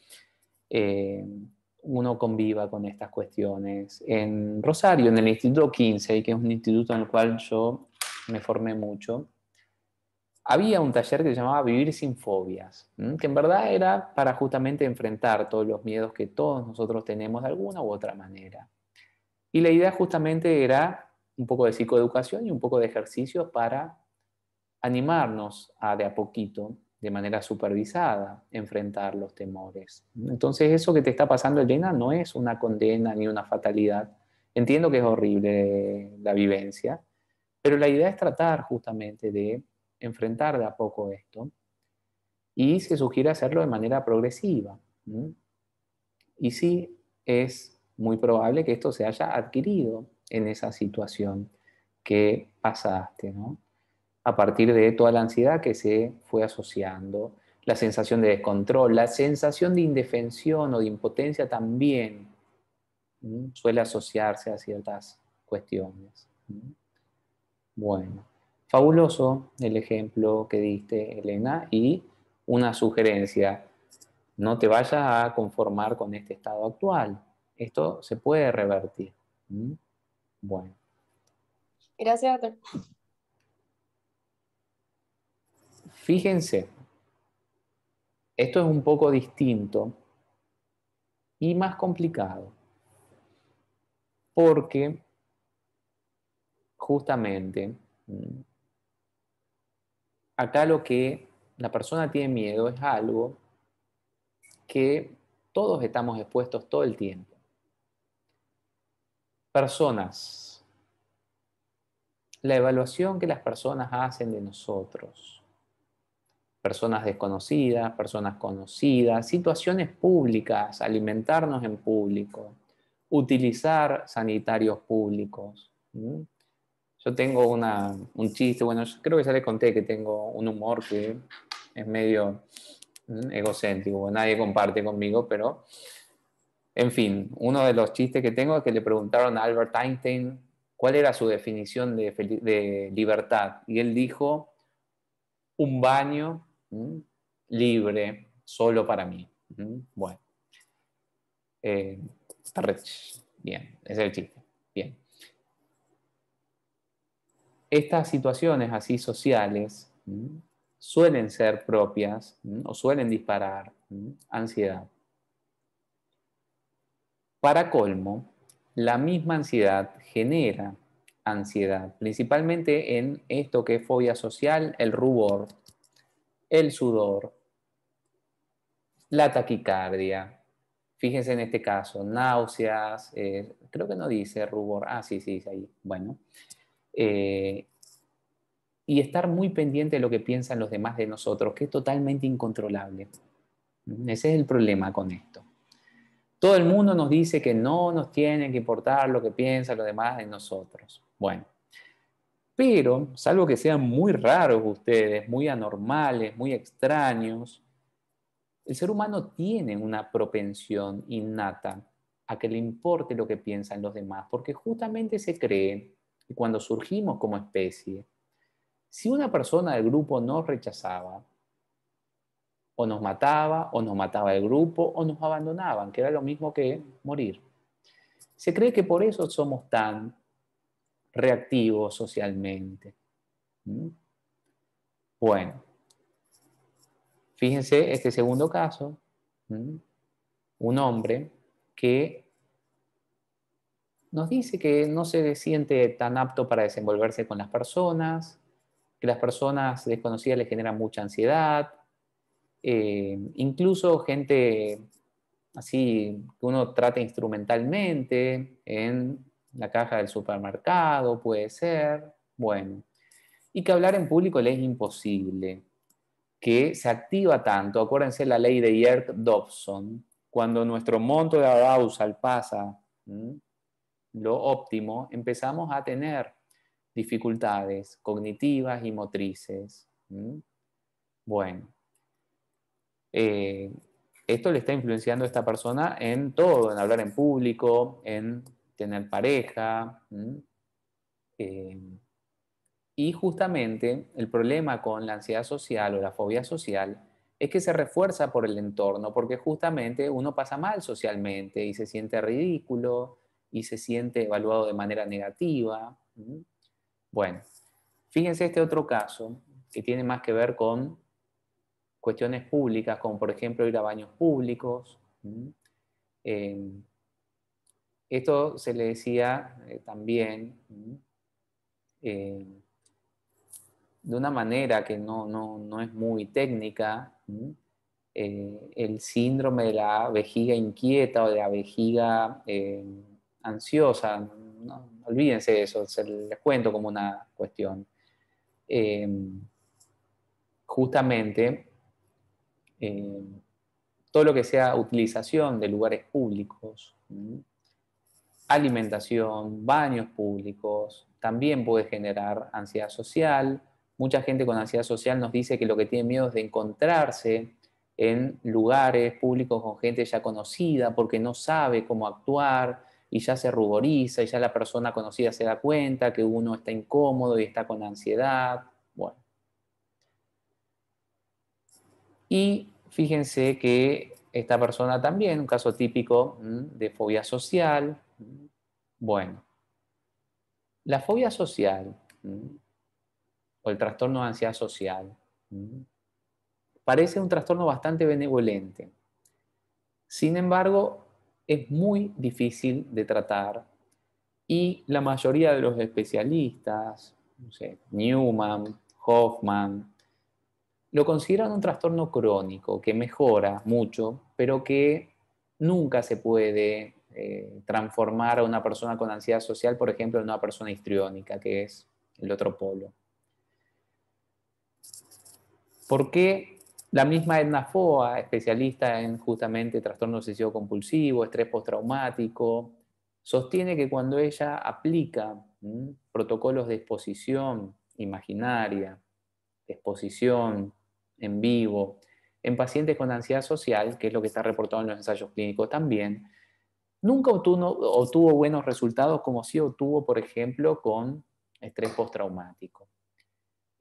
uno conviva con estas cuestiones. En Rosario, en el Instituto 15, que es un instituto en el cual yo me formé mucho, había un taller que se llamaba Vivir sin fobias, que en verdad era para justamente enfrentar todos los miedos que todos nosotros tenemos de alguna u otra manera. Y la idea justamente era un poco de psicoeducación y un poco de ejercicios para animarnos a de a poquito, de manera supervisada, enfrentar los temores. Entonces eso que te está pasando, Elena, no es una condena ni una fatalidad. Entiendo que es horrible la vivencia, pero la idea es tratar justamente de enfrentar de a poco esto y se sugiere hacerlo de manera progresiva. Y sí, es muy probable que esto se haya adquirido en esa situación que pasaste, ¿no? A partir de toda la ansiedad que se fue asociando, la sensación de descontrol, la sensación de indefensión o de impotencia también suele asociarse a ciertas cuestiones. Bueno, fabuloso el ejemplo que diste, Elena, y una sugerencia, no te vayas a conformar con este estado actual. Esto se puede revertir. Bueno, Gracias, doctor. fíjense, esto es un poco distinto y más complicado, porque justamente acá lo que la persona tiene miedo es algo que todos estamos expuestos todo el tiempo. Personas, la evaluación que las personas hacen de nosotros, personas desconocidas, personas conocidas, situaciones públicas, alimentarnos en público, utilizar sanitarios públicos. Yo tengo un chiste, bueno, yo creo que ya les conté que tengo un humor que es medio egocéntrico, nadie comparte conmigo, pero en fin, uno de los chistes que tengo es que le preguntaron a Albert Einstein cuál era su definición de libertad. Y él dijo, un baño libre, solo para mí. Bueno, bien, ese es el chiste. Bien. Estas situaciones así sociales suelen ser propias o suelen disparar ansiedad. Para colmo, la misma ansiedad genera ansiedad, principalmente en esto que es fobia social, el rubor, el sudor, la taquicardia. Fíjense en este caso, náuseas, creo que no dice rubor, sí, dice ahí, bueno. Y estar muy pendiente de lo que piensan los demás de nosotros, que es totalmente incontrolable. Ese es el problema con esto. Todo el mundo nos dice que no nos tiene que importar lo que piensan los demás de nosotros. Bueno, pero, salvo que sean muy raros ustedes, muy anormales, muy extraños, el ser humano tiene una propensión innata a que le importe lo que piensan los demás, porque justamente se cree que cuando surgimos como especie, si una persona del grupo nos rechazaba, o nos mataba el grupo, o nos abandonaban, que era lo mismo que morir. Se cree que por eso somos tan reactivos socialmente. Bueno, fíjense este segundo caso, un hombre que nos dice que no se siente tan apto para desenvolverse con las personas, que las personas desconocidas le generan mucha ansiedad, incluso gente así que uno trata instrumentalmente en la caja del supermercado, puede ser, bueno, y que hablar en público le es imposible, que se activa tanto, acuérdense la ley de Yerk-Dobson, cuando nuestro monto de arousal pasa lo óptimo, empezamos a tener dificultades cognitivas y motrices. Bueno, esto le está influenciando a esta persona en todo, en hablar en público, en tener pareja. Y justamente el problema con la ansiedad social o la fobia social es que se refuerza por el entorno, porque justamente uno pasa mal socialmente y se siente ridículo y se siente evaluado de manera negativa. Bueno, fíjense este otro caso que tiene más que ver con cuestiones públicas, como por ejemplo ir a baños públicos. Esto se le decía también de una manera que no es muy técnica, el síndrome de la vejiga inquieta o de la vejiga ansiosa. No, olvídense de eso, se les cuento como una cuestión. Justamente, todo lo que sea utilización de lugares públicos, alimentación, baños públicos, también puede generar ansiedad social. Mucha gente con ansiedad social nos dice que lo que tiene miedo es de encontrarse en lugares públicos con gente ya conocida porque no sabe cómo actuar y ya se ruboriza y ya la persona conocida se da cuenta que uno está incómodo y está con ansiedad. Bueno. Y fíjense que esta persona también, un caso típico de fobia social. Bueno, la fobia social o el trastorno de ansiedad social parece un trastorno bastante benevolente. Sin embargo, es muy difícil de tratar y la mayoría de los especialistas, no sé, Newman, Hoffman, lo consideran un trastorno crónico que mejora mucho, pero que nunca se puede transformar a una persona con ansiedad social, por ejemplo, en una persona histriónica, que es el otro polo. ¿Por qué la misma Edna Foa, especialista en justamente trastorno obsesivo compulsivo, estrés postraumático, sostiene que cuando ella aplica protocolos de exposición imaginaria, de exposición en vivo, en pacientes con ansiedad social, que es lo que está reportado en los ensayos clínicos también, nunca obtuvo buenos resultados como sí obtuvo, por ejemplo, con estrés postraumático.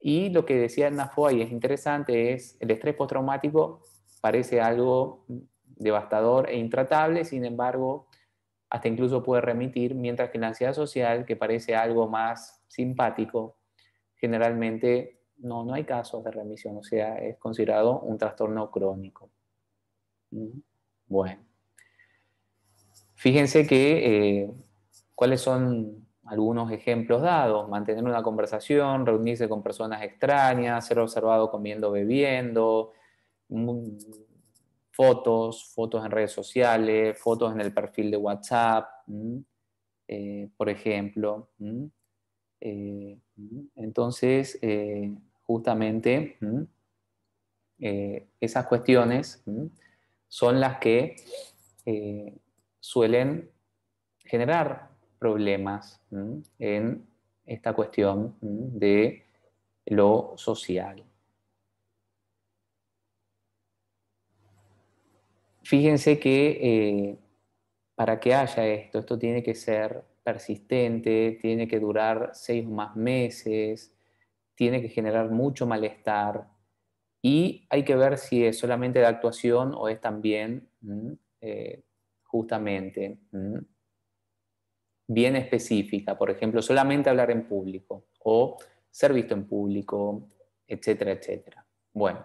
Y lo que decía Nafo y es interesante, es el estrés postraumático parece algo devastador e intratable, sin embargo, hasta incluso puede remitir, mientras que la ansiedad social, que parece algo más simpático, generalmente no hay casos de remisión, o sea, es considerado un trastorno crónico. Bueno, fíjense que cuáles son algunos ejemplos dados: mantener una conversación, reunirse con personas extrañas, ser observado comiendo, bebiendo, fotos en redes sociales, fotos en el perfil de WhatsApp, por ejemplo. Entonces, justamente esas cuestiones son las que suelen generar problemas en esta cuestión de lo social. Fíjense que para que haya esto tiene que ser persistente, tiene que durar 6 o más meses, tiene que generar mucho malestar y hay que ver si es solamente de actuación o es también justamente bien específica, por ejemplo, solamente hablar en público o ser visto en público, etcétera, etcétera. Bueno.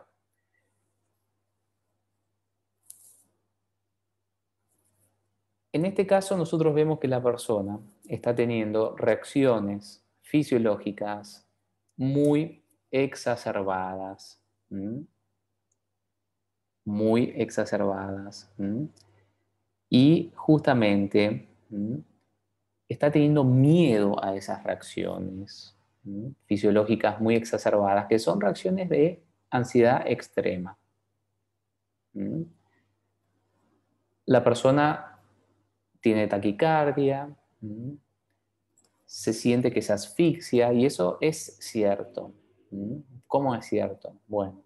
En este caso nosotros vemos que la persona está teniendo reacciones fisiológicas muy exacerbadas, muy exacerbadas, y justamente está teniendo miedo a esas reacciones fisiológicas muy exacerbadas, que son reacciones de ansiedad extrema. La persona tiene taquicardia, se siente que se asfixia, y eso es cierto. ¿Cómo es cierto? Bueno,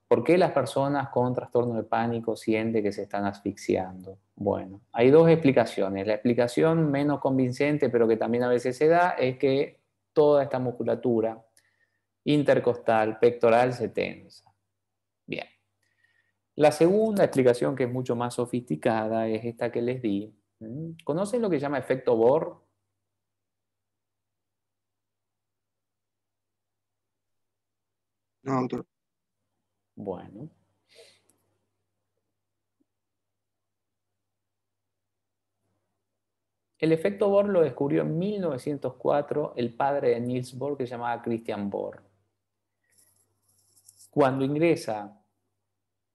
¿por qué las personas con trastorno de pánico sienten que se están asfixiando? Bueno, hay dos explicaciones. La explicación menos convincente, pero que también a veces se da, es que toda esta musculatura intercostal, pectoral, se tensa. Bien. La segunda explicación, que es mucho más sofisticada, es esta que les di. ¿Conocen lo que se llama efecto Bohr? No, doctor. Bueno. El efecto Bohr lo descubrió en 1904 el padre de Niels Bohr, que se llamaba Christian Bohr. Cuando ingresa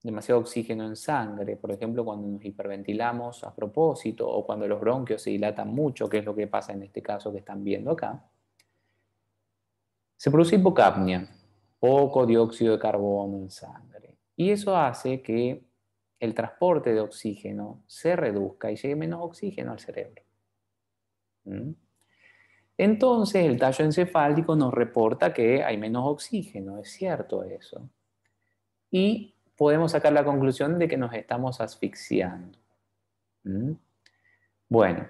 demasiado oxígeno en sangre, por ejemplo, cuando nos hiperventilamos a propósito o cuando los bronquios se dilatan mucho, que es lo que pasa en este caso que están viendo acá, se produce hipocapnia, poco dióxido de carbono en sangre. Y eso hace que el transporte de oxígeno se reduzca y llegue menos oxígeno al cerebro. Entonces el tallo encefálico nos reporta que hay menos oxígeno, es cierto eso. Y podemos sacar la conclusión de que nos estamos asfixiando. Bueno,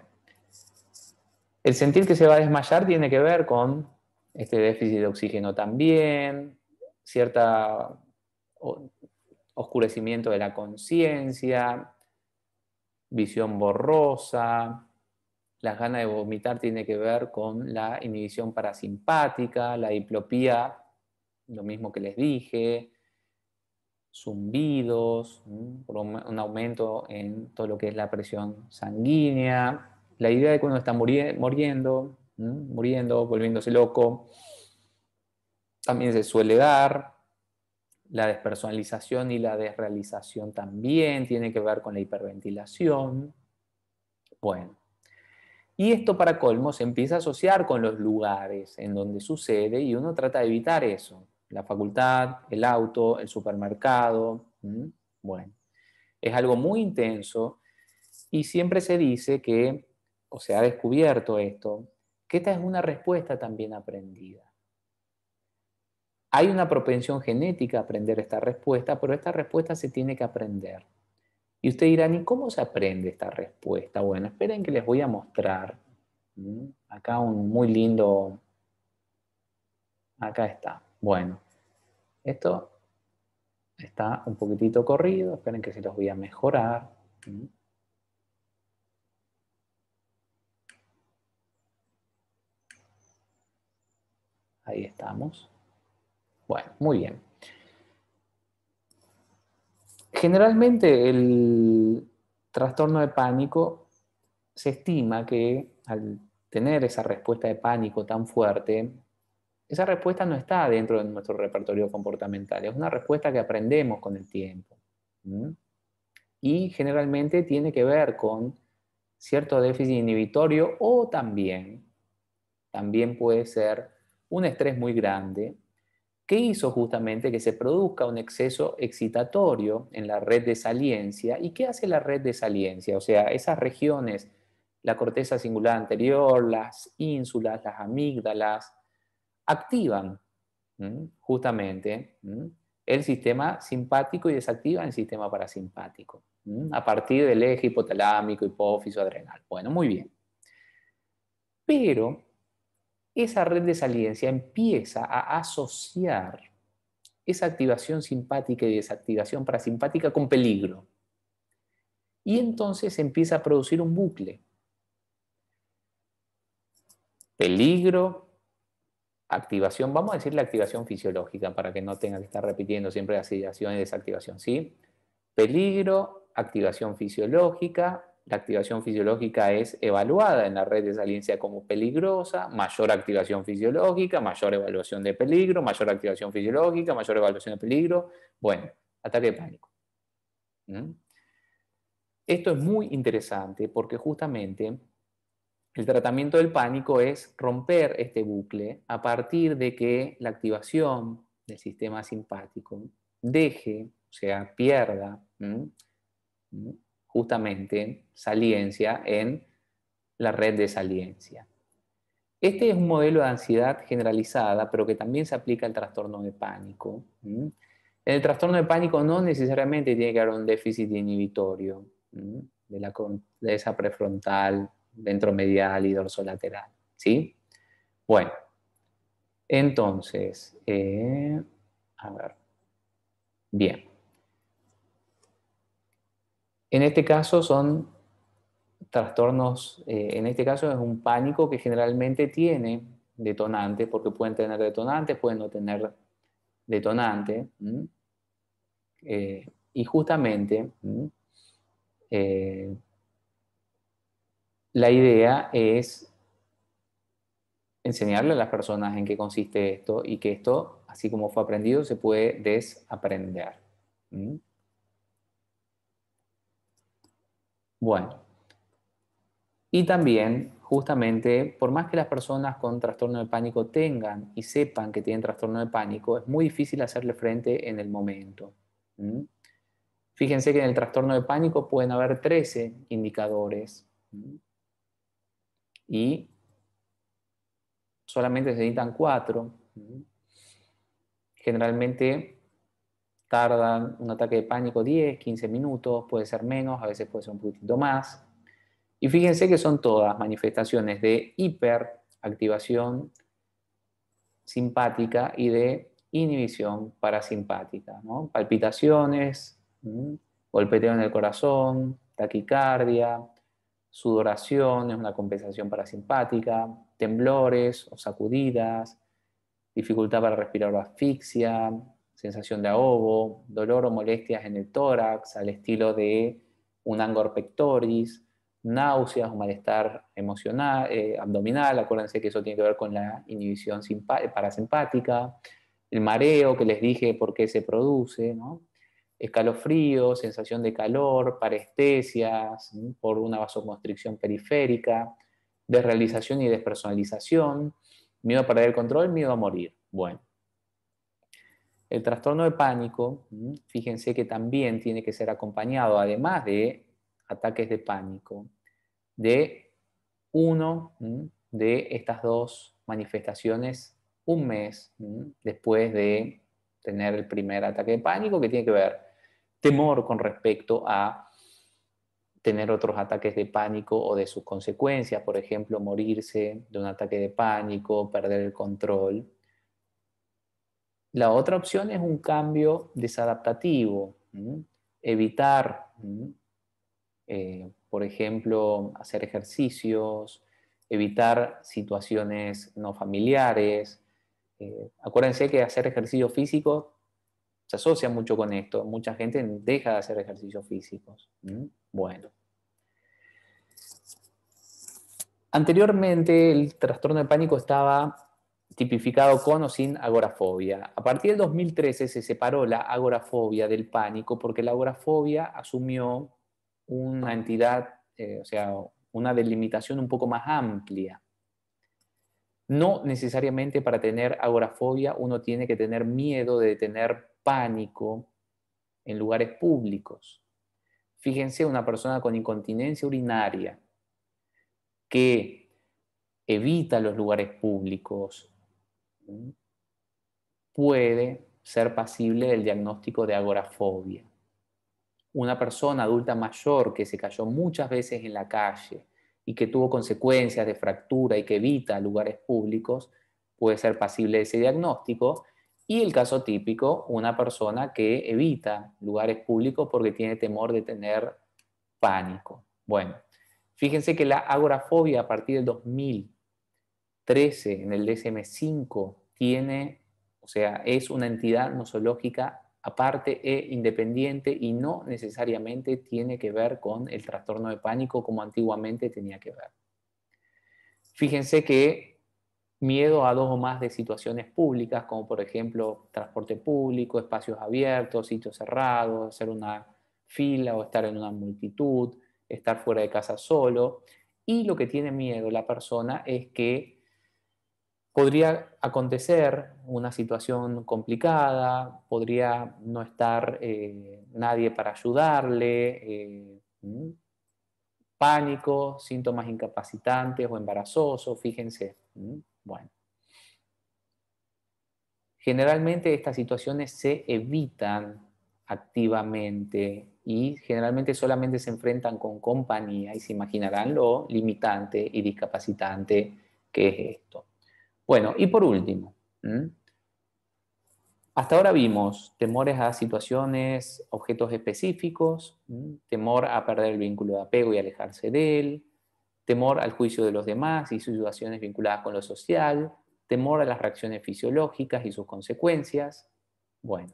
el sentir que se va a desmayar tiene que ver con este déficit de oxígeno también, cierta oscurecimiento de la conciencia, visión borrosa. Las ganas de vomitar tiene que ver con la inhibición parasimpática, la diplopía, lo mismo que les dije, zumbidos, un aumento en todo lo que es la presión sanguínea, la idea de que uno está muriendo, volviéndose loco, también se suele dar. La despersonalización y la desrealización también tiene que ver con la hiperventilación. Bueno, y esto para colmo se empieza a asociar con los lugares en donde sucede y uno trata de evitar eso. La facultad, el auto, el supermercado. Bueno, es algo muy intenso y siempre se dice que, o se ha descubierto esto, que esta es una respuesta también aprendida. Hay una propensión genética a aprender esta respuesta, pero esta respuesta se tiene que aprender. Y usted dirán, ¿y cómo se aprende esta respuesta? Bueno, esperen que les voy a mostrar. Acá un muy lindo... Acá está. Bueno, esto está un poquitito corrido. Esperen que se los voy a mejorar. Ahí estamos. Bueno, muy bien. Generalmente el trastorno de pánico se estima que al tener esa respuesta de pánico tan fuerte, esa respuesta no está dentro de nuestro repertorio comportamental, es una respuesta que aprendemos con el tiempo. Y generalmente tiene que ver con cierto déficit inhibitorio o también puede ser un estrés muy grande que hizo justamente que se produzca un exceso excitatorio en la red de saliencia. ¿Y qué hace la red de saliencia? O sea, esas regiones, la corteza cingulada anterior, las ínsulas, las amígdalas, activan justamente el sistema simpático y desactivan el sistema parasimpático a partir del eje hipotalámico, hipófiso, adrenal. Bueno, muy bien. Pero esa red de saliencia empieza a asociar esa activación simpática y desactivación parasimpática con peligro. Y entonces empieza a producir un bucle. Peligro, activación, vamos a decir la activación fisiológica para que no tenga que estar repitiendo siempre activación y desactivación, ¿sí? Peligro, activación fisiológica. La activación fisiológica es evaluada en la red de saliencia como peligrosa, mayor activación fisiológica, mayor evaluación de peligro, mayor activación fisiológica, mayor evaluación de peligro. Bueno, ataque de pánico. Esto es muy interesante porque justamente el tratamiento del pánico es romper este bucle a partir de que la activación del sistema simpático deje, o sea, pierda justamente saliencia en la red de saliencia. Este es un modelo de ansiedad generalizada, pero que también se aplica al trastorno de pánico. En el trastorno de pánico no necesariamente tiene que haber un déficit inhibitorio de esa prefrontal, ventromedial y dorsolateral. ¿Sí? Bueno, entonces, a ver. Bien. En este caso son trastornos, en este caso es un pánico que generalmente tiene detonante, porque pueden tener detonantes, pueden no tener detonante. Y justamente la idea es enseñarle a las personas en qué consiste esto y que esto, así como fue aprendido, se puede desaprender. Bueno, y también, justamente, por más que las personas con trastorno de pánico tengan y sepan que tienen trastorno de pánico, es muy difícil hacerle frente en el momento. Fíjense que en el trastorno de pánico pueden haber 13 indicadores y solamente se necesitan 4. Generalmente tardan un ataque de pánico 10, 15 minutos, puede ser menos, a veces puede ser un poquitito más. Y fíjense que son todas manifestaciones de hiperactivación simpática y de inhibición parasimpática, ¿no? Palpitaciones, golpeteo en el corazón, taquicardia, sudoración, es una compensación parasimpática, temblores o sacudidas, dificultad para respirar o asfixia, sensación de ahogo, dolor o molestias en el tórax al estilo de un angor pectoris, náuseas o malestar emocional, abdominal, acuérdense que eso tiene que ver con la inhibición parasimpática, el mareo que les dije por qué se produce, ¿no? Escalofrío, sensación de calor, parestesias por una vasoconstricción periférica, desrealización y despersonalización, miedo a perder el control, miedo a morir. Bueno, el trastorno de pánico, fíjense que también tiene que ser acompañado, además de ataques de pánico, de 1 de estas dos manifestaciones un mes después de tener el primer ataque de pánico, que tiene que ver temor con respecto a tener otros ataques de pánico o de sus consecuencias, por ejemplo, morirse de un ataque de pánico, perder el control. La otra opción es un cambio desadaptativo, evitar, por ejemplo, hacer ejercicios, evitar situaciones no familiares. Acuérdense que hacer ejercicio físico se asocia mucho con esto. Mucha gente deja de hacer ejercicios físicos. Bueno. Anteriormente el trastorno de pánico estaba tipificado con o sin agorafobia. A partir del 2013 se separó la agorafobia del pánico porque la agorafobia asumió una entidad, o sea, una delimitación un poco más amplia. No necesariamente para tener agorafobia uno tiene que tener miedo de tener pánico en lugares públicos. Fíjense, una persona con incontinencia urinaria que evita los lugares públicos puede ser pasible del diagnóstico de agorafobia. Una persona adulta mayor que se cayó muchas veces en la calle y que tuvo consecuencias de fractura y que evita lugares públicos puede ser pasible de ese diagnóstico. Y el caso típico, una persona que evita lugares públicos porque tiene temor de tener pánico. Bueno, fíjense que la agorafobia a partir del 2013 en el DSM-5 tiene, o sea, es una entidad nosológica aparte e independiente y no necesariamente tiene que ver con el trastorno de pánico como antiguamente tenía que ver. Fíjense que miedo a dos o más de situaciones públicas, como por ejemplo transporte público, espacios abiertos, sitios cerrados, hacer una fila o estar en una multitud, estar fuera de casa solo. Y lo que tiene miedo la persona es que podría acontecer una situación complicada, podría no estar nadie para ayudarle, pánico, síntomas incapacitantes o embarazosos, fíjense. Bueno. Generalmente estas situaciones se evitan activamente y generalmente solamente se enfrentan con compañía y se imaginarán lo limitante y discapacitante que es esto. Bueno, y por último, hasta ahora vimos temores a situaciones, objetos específicos, temor a perder el vínculo de apego y alejarse de él, temor al juicio de los demás y sus situaciones vinculadas con lo social, temor a las reacciones fisiológicas y sus consecuencias. Bueno,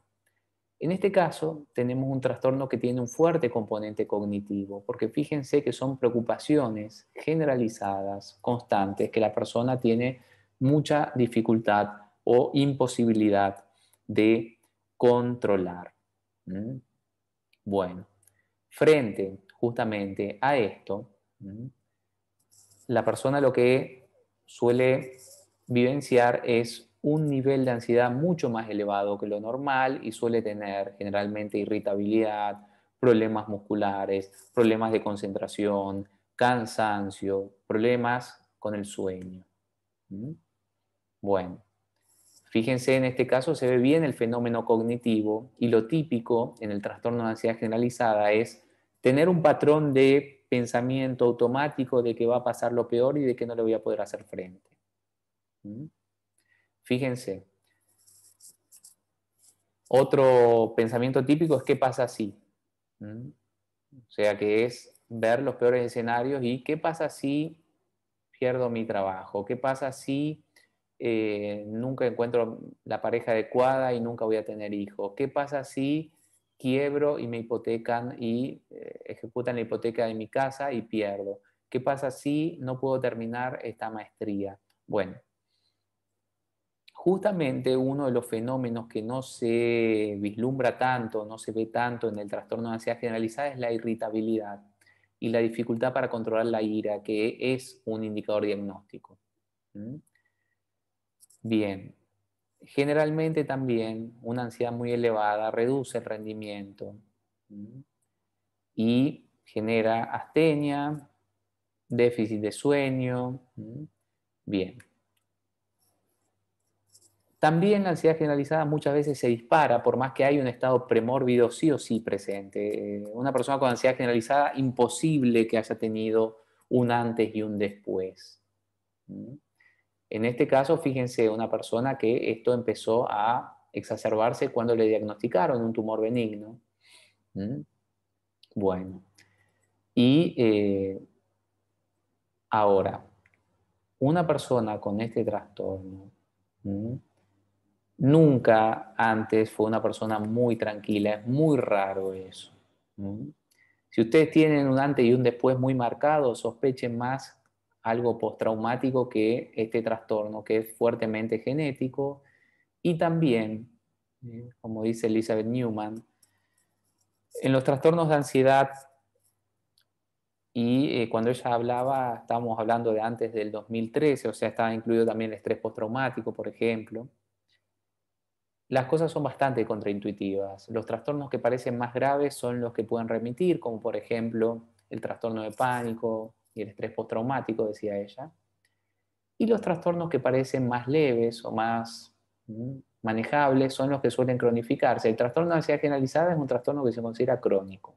en este caso tenemos un trastorno que tiene un fuerte componente cognitivo, porque fíjense que son preocupaciones generalizadas, constantes, que la persona tiene mucha dificultad o imposibilidad de controlar. Bueno, frente justamente a esto, la persona lo que suele vivenciar es un nivel de ansiedad mucho más elevado que lo normal y suele tener generalmente irritabilidad, problemas musculares, problemas de concentración, cansancio, problemas con el sueño. Bueno, fíjense, en este caso se ve bien el fenómeno cognitivo y lo típico en el trastorno de ansiedad generalizada es tener un patrón de pensamiento automático de que va a pasar lo peor y de que no le voy a poder hacer frente. Fíjense. Otro pensamiento típico es qué pasa si. O sea, que es ver los peores escenarios y qué pasa si pierdo mi trabajo, qué pasa si nunca encuentro la pareja adecuada y nunca voy a tener hijos, qué pasa si quiebro y me hipotecan y ejecutan la hipoteca de mi casa y pierdo, qué pasa si no puedo terminar esta maestría. Bueno, justamente uno de los fenómenos que no se vislumbra tanto, no se ve tanto en el trastorno de ansiedad generalizada es la irritabilidad y la dificultad para controlar la ira, que es un indicador diagnóstico. Bien, generalmente también una ansiedad muy elevada reduce el rendimiento y genera astenia, déficit de sueño, Bien. También la ansiedad generalizada muchas veces se dispara, por más que hay un estado premórbido sí o sí presente. Una persona con ansiedad generalizada, imposible que haya tenido un antes y un después. En este caso, fíjense, una persona que esto empezó a exacerbarse cuando le diagnosticaron un tumor benigno. Bueno, y ahora, una persona con este trastorno nunca antes fue una persona muy tranquila, es muy raro eso. Si ustedes tienen un antes y un después muy marcado, sospechen más algo postraumático que este trastorno, que es fuertemente genético. Y también, como dice Elizabeth Newman, en los trastornos de ansiedad, y cuando ella hablaba, estábamos hablando de antes del 2013, o sea, estaba incluido también el estrés postraumático, por ejemplo. Las cosas son bastante contraintuitivas. Los trastornos que parecen más graves son los que pueden remitir, como por ejemplo el trastorno de pánico y el estrés postraumático, decía ella. Y los trastornos que parecen más leves o más manejables son los que suelen cronificarse. El trastorno de ansiedad generalizada es un trastorno que se considera crónico.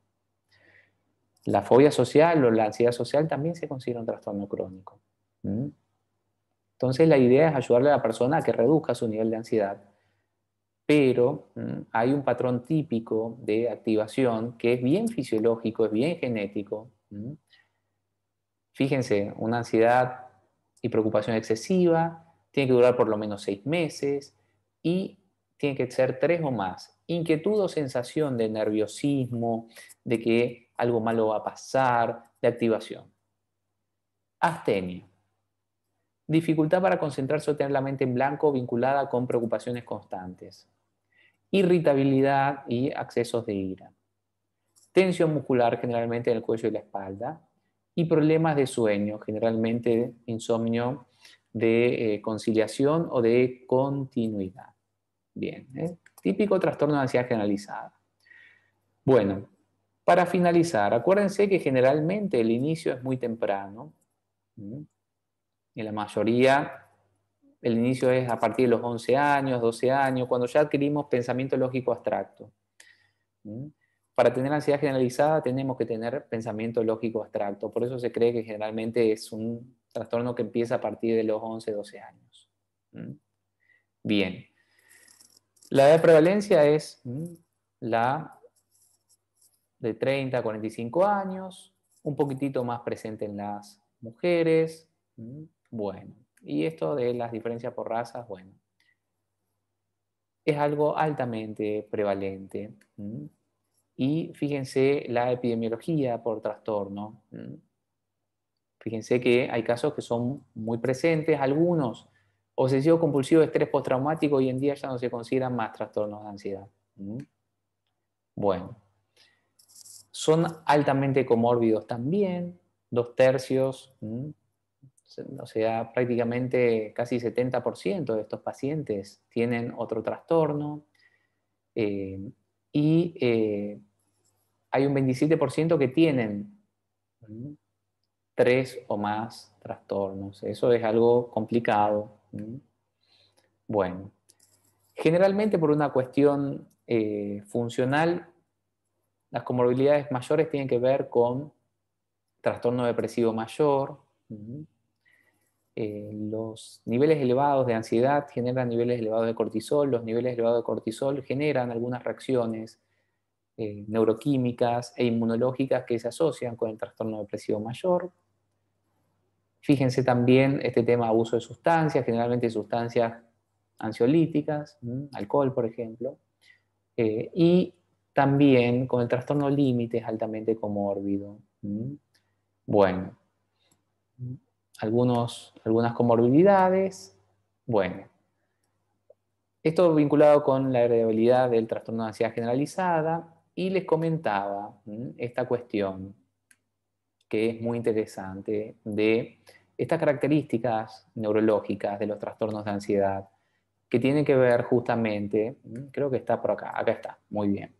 La fobia social o la ansiedad social también se considera un trastorno crónico. Entonces la idea es ayudarle a la persona a que reduzca su nivel de ansiedad, pero hay un patrón típico de activación que es bien fisiológico, es bien genético. Fíjense, una ansiedad y preocupación excesiva tiene que durar por lo menos 6 meses y tiene que ser 3 o más. Inquietud o sensación de nerviosismo, de que algo malo va a pasar, de activación. Astenia. Dificultad para concentrarse o tener la mente en blanco vinculada con preocupaciones constantes. Irritabilidad y accesos de ira. Tensión muscular generalmente en el cuello y la espalda. Y problemas de sueño, generalmente insomnio de conciliación o de continuidad. Bien, típico trastorno de ansiedad generalizada. Bueno, para finalizar, acuérdense que generalmente el inicio es muy temprano. En la mayoría, el inicio es a partir de los 11 años, 12 años, cuando ya adquirimos pensamiento lógico abstracto. Para tener ansiedad generalizada tenemos que tener pensamiento lógico abstracto. Por eso se cree que generalmente es un trastorno que empieza a partir de los 11, 12 años. Bien. La edad de prevalencia es la de 30 a 45 años, un poquitito más presente en las mujeres. Bueno, y esto de las diferencias por razas, bueno, es algo altamente prevalente. Y fíjense la epidemiología por trastorno. Fíjense que hay casos que son muy presentes, algunos obsesivo compulsivo, estrés postraumático, hoy en día ya no se consideran más trastornos de ansiedad. Bueno, son altamente comórbidos también, 2/3, o sea, prácticamente casi 70% de estos pacientes tienen otro trastorno. Y hay un 27% que tienen 3 o más trastornos. Eso es algo complicado. Bueno, generalmente por una cuestión funcional, las comorbilidades mayores tienen que ver con trastorno depresivo mayor. Los niveles elevados de ansiedad generan niveles elevados de cortisol. Los niveles elevados de cortisol generan algunas reacciones neuroquímicas e inmunológicas que se asocian con el trastorno depresivo mayor. Fíjense también este tema de abuso de sustancias, generalmente sustancias ansiolíticas, alcohol, por ejemplo. Y también con el trastorno límite es altamente comórbido. Bueno, algunas comorbilidades. Bueno, esto vinculado con la heredabilidad del trastorno de ansiedad generalizada. Y les comentaba esta cuestión que es muy interesante de estas características neurológicas de los trastornos de ansiedad que tienen que ver justamente, creo que está por acá está, muy bien,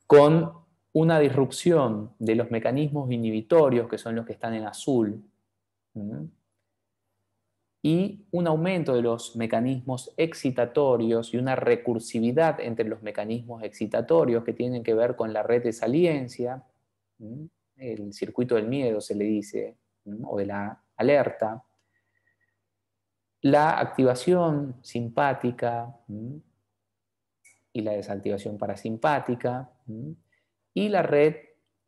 con una disrupción de los mecanismos inhibitorios, que son los que están en azul, y un aumento de los mecanismos excitatorios y una recursividad entre los mecanismos excitatorios que tienen que ver con la red de saliencia, el circuito del miedo se le dice, o de la alerta, la activación simpática y la desactivación parasimpática, y la red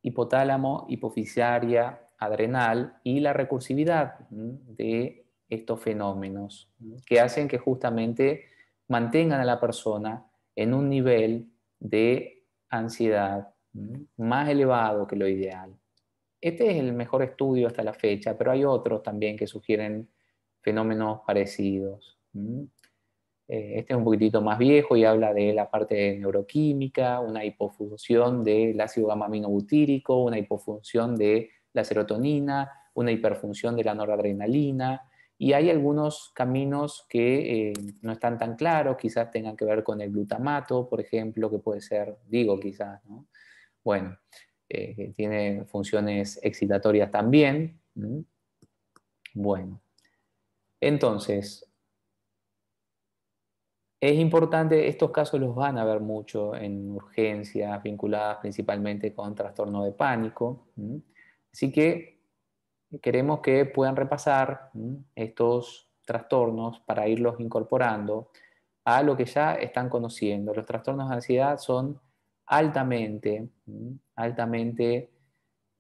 hipotálamo, hipofisaria, adrenal y la recursividad de estos fenómenos que hacen que justamente mantengan a la persona en un nivel de ansiedad más elevado que lo ideal. Este es el mejor estudio hasta la fecha, pero hay otros también que sugieren fenómenos parecidos. Este es un poquitito más viejo y habla de la parte de neuroquímica, una hipofunción del ácido gamma-aminobutírico, una hipofunción de la serotonina, una hiperfunción de la noradrenalina, y hay algunos caminos que no están tan claros, quizás tengan que ver con el glutamato, por ejemplo, que puede ser, digo quizás, ¿no? Bueno, tiene funciones excitatorias también. Bueno, entonces, es importante, estos casos los van a ver mucho en urgencias vinculadas principalmente con trastorno de pánico. Así que queremos que puedan repasar estos trastornos para irlos incorporando a lo que ya están conociendo. Los trastornos de ansiedad son altamente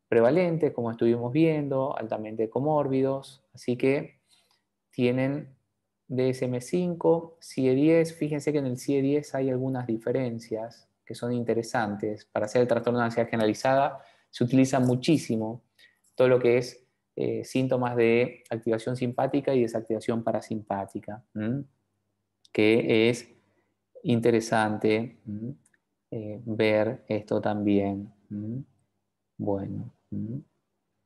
prevalentes, como estuvimos viendo, altamente comórbidos, así que tienen DSM-5, CIE-10. Fíjense que en el CIE-10 hay algunas diferencias que son interesantes. Para hacer el trastorno de ansiedad generalizada se utiliza muchísimo todo lo que es síntomas de activación simpática y desactivación parasimpática, que es interesante ver esto también. Bueno,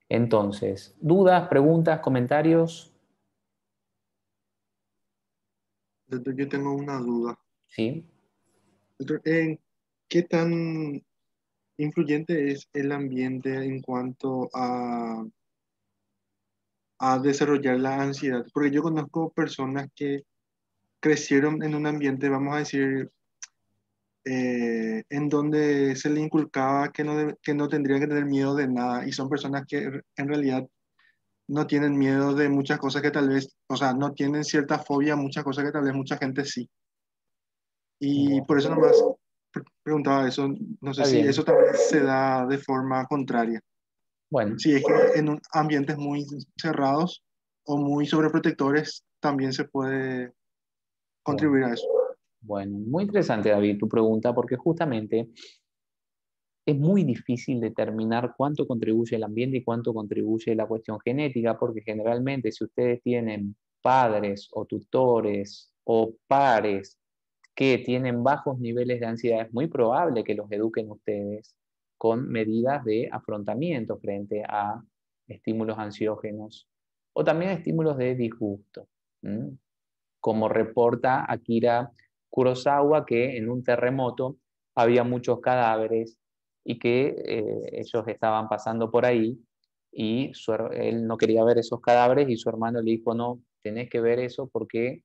entonces, ¿dudas, preguntas, comentarios? Doctor, yo tengo una duda. Sí. Doctor, ¿en qué tan influyente es el ambiente en cuanto a desarrollar la ansiedad? Porque yo conozco personas que crecieron en un ambiente, vamos a decir, en donde se le inculcaba que no tendrían que tener miedo de nada, y son personas que en realidad no tienen miedo de muchas cosas que tal vez, o sea, no tienen cierta fobia a muchas cosas que tal vez mucha gente sí. Y por eso nomás preguntaba eso, no sé Está si bien. eso también se da de forma contraria. Bueno, Si es que en ambientes muy cerrados o muy sobreprotectores también se puede bueno, contribuir a eso. bueno, muy interesante, David, tu pregunta, porque justamente es muy difícil determinar cuánto contribuye el ambiente y cuánto contribuye la cuestión genética, porque generalmente si ustedes tienen padres o tutores o pares que tienen bajos niveles de ansiedad, es muy probable que los eduquen ustedes con medidas de afrontamiento frente a estímulos ansiógenos o también estímulos de disgusto. Como reporta Akira Kurosawa, que en un terremoto había muchos cadáveres y que ellos estaban pasando por ahí y él no quería ver esos cadáveres y su hermano le dijo, no, tenés que ver eso porque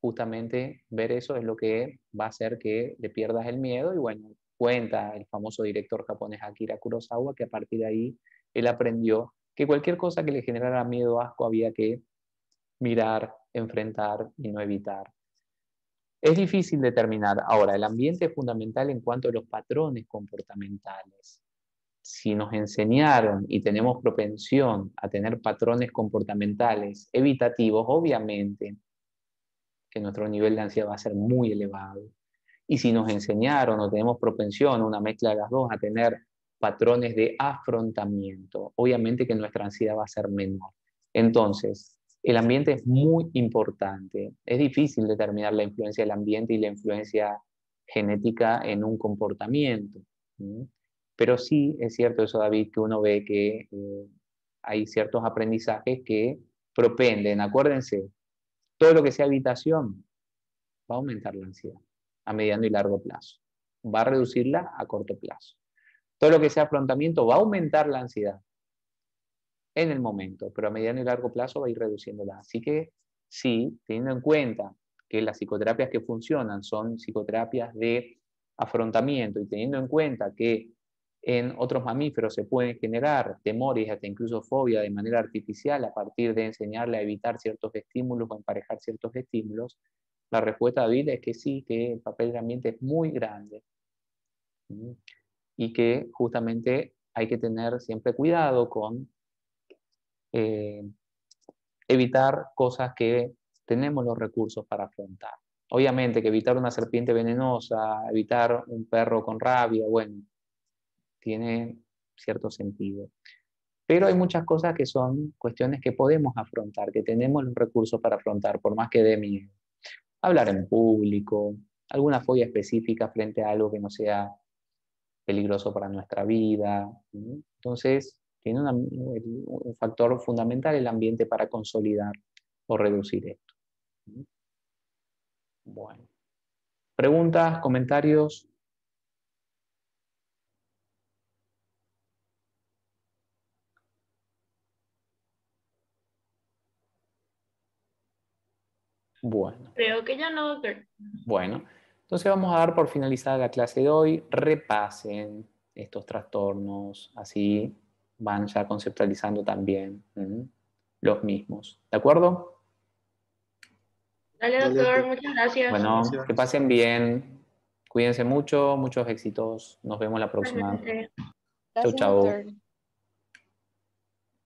justamente ver eso es lo que va a hacer que le pierdas el miedo. Y bueno, cuenta el famoso director japonés Akira Kurosawa que a partir de ahí él aprendió que cualquier cosa que le generara miedo o asco había que mirar, enfrentar y no evitar. Es difícil determinar. Ahora, el ambiente es fundamental en cuanto a los patrones comportamentales. Si nos enseñaron y tenemos propensión a tener patrones comportamentales evitativos, obviamente que nuestro nivel de ansiedad va a ser muy elevado. Y si nos enseñaron o tenemos propensión, una mezcla de las dos, a tener patrones de afrontamiento, obviamente que nuestra ansiedad va a ser menor. Entonces, el ambiente es muy importante. Es difícil determinar la influencia del ambiente y la influencia genética en un comportamiento. Pero sí es cierto eso, David, que uno ve que hay ciertos aprendizajes que propenden. Acuérdense, todo lo que sea evitación va a aumentar la ansiedad a mediano y largo plazo. Va a reducirla a corto plazo. Todo lo que sea afrontamiento va a aumentar la ansiedad en el momento, pero a mediano y largo plazo va a ir reduciéndola. Así que sí, teniendo en cuenta que las psicoterapias que funcionan son psicoterapias de afrontamiento y teniendo en cuenta que en otros mamíferos se pueden generar temores, hasta incluso fobia de manera artificial a partir de enseñarle a evitar ciertos estímulos o emparejar ciertos estímulos, la respuesta de David es que sí, que el papel del ambiente es muy grande y que justamente hay que tener siempre cuidado con evitar cosas que tenemos los recursos para afrontar. Obviamente que evitar una serpiente venenosa, evitar un perro con rabia, bueno, tiene cierto sentido. Pero hay muchas cosas que son cuestiones que podemos afrontar, que tenemos los recursos para afrontar, por más que dé miedo. Hablar en público, alguna fobia específica frente a algo que no sea peligroso para nuestra vida. Entonces, tiene un factor fundamental el ambiente para consolidar o reducir esto. Bueno. ¿Preguntas, comentarios? Bueno. Creo que ya no, doctor. Bueno, entonces vamos a dar por finalizada la clase de hoy. Repasen estos trastornos, así van ya conceptualizando también los mismos. ¿De acuerdo? Dale, Dale, doctor, doctor. muchas gracias. Bueno, Gracias. que pasen bien. Cuídense mucho, muchos éxitos. Nos vemos la próxima. Igualmente. Chau, Gracias, chau. doctor.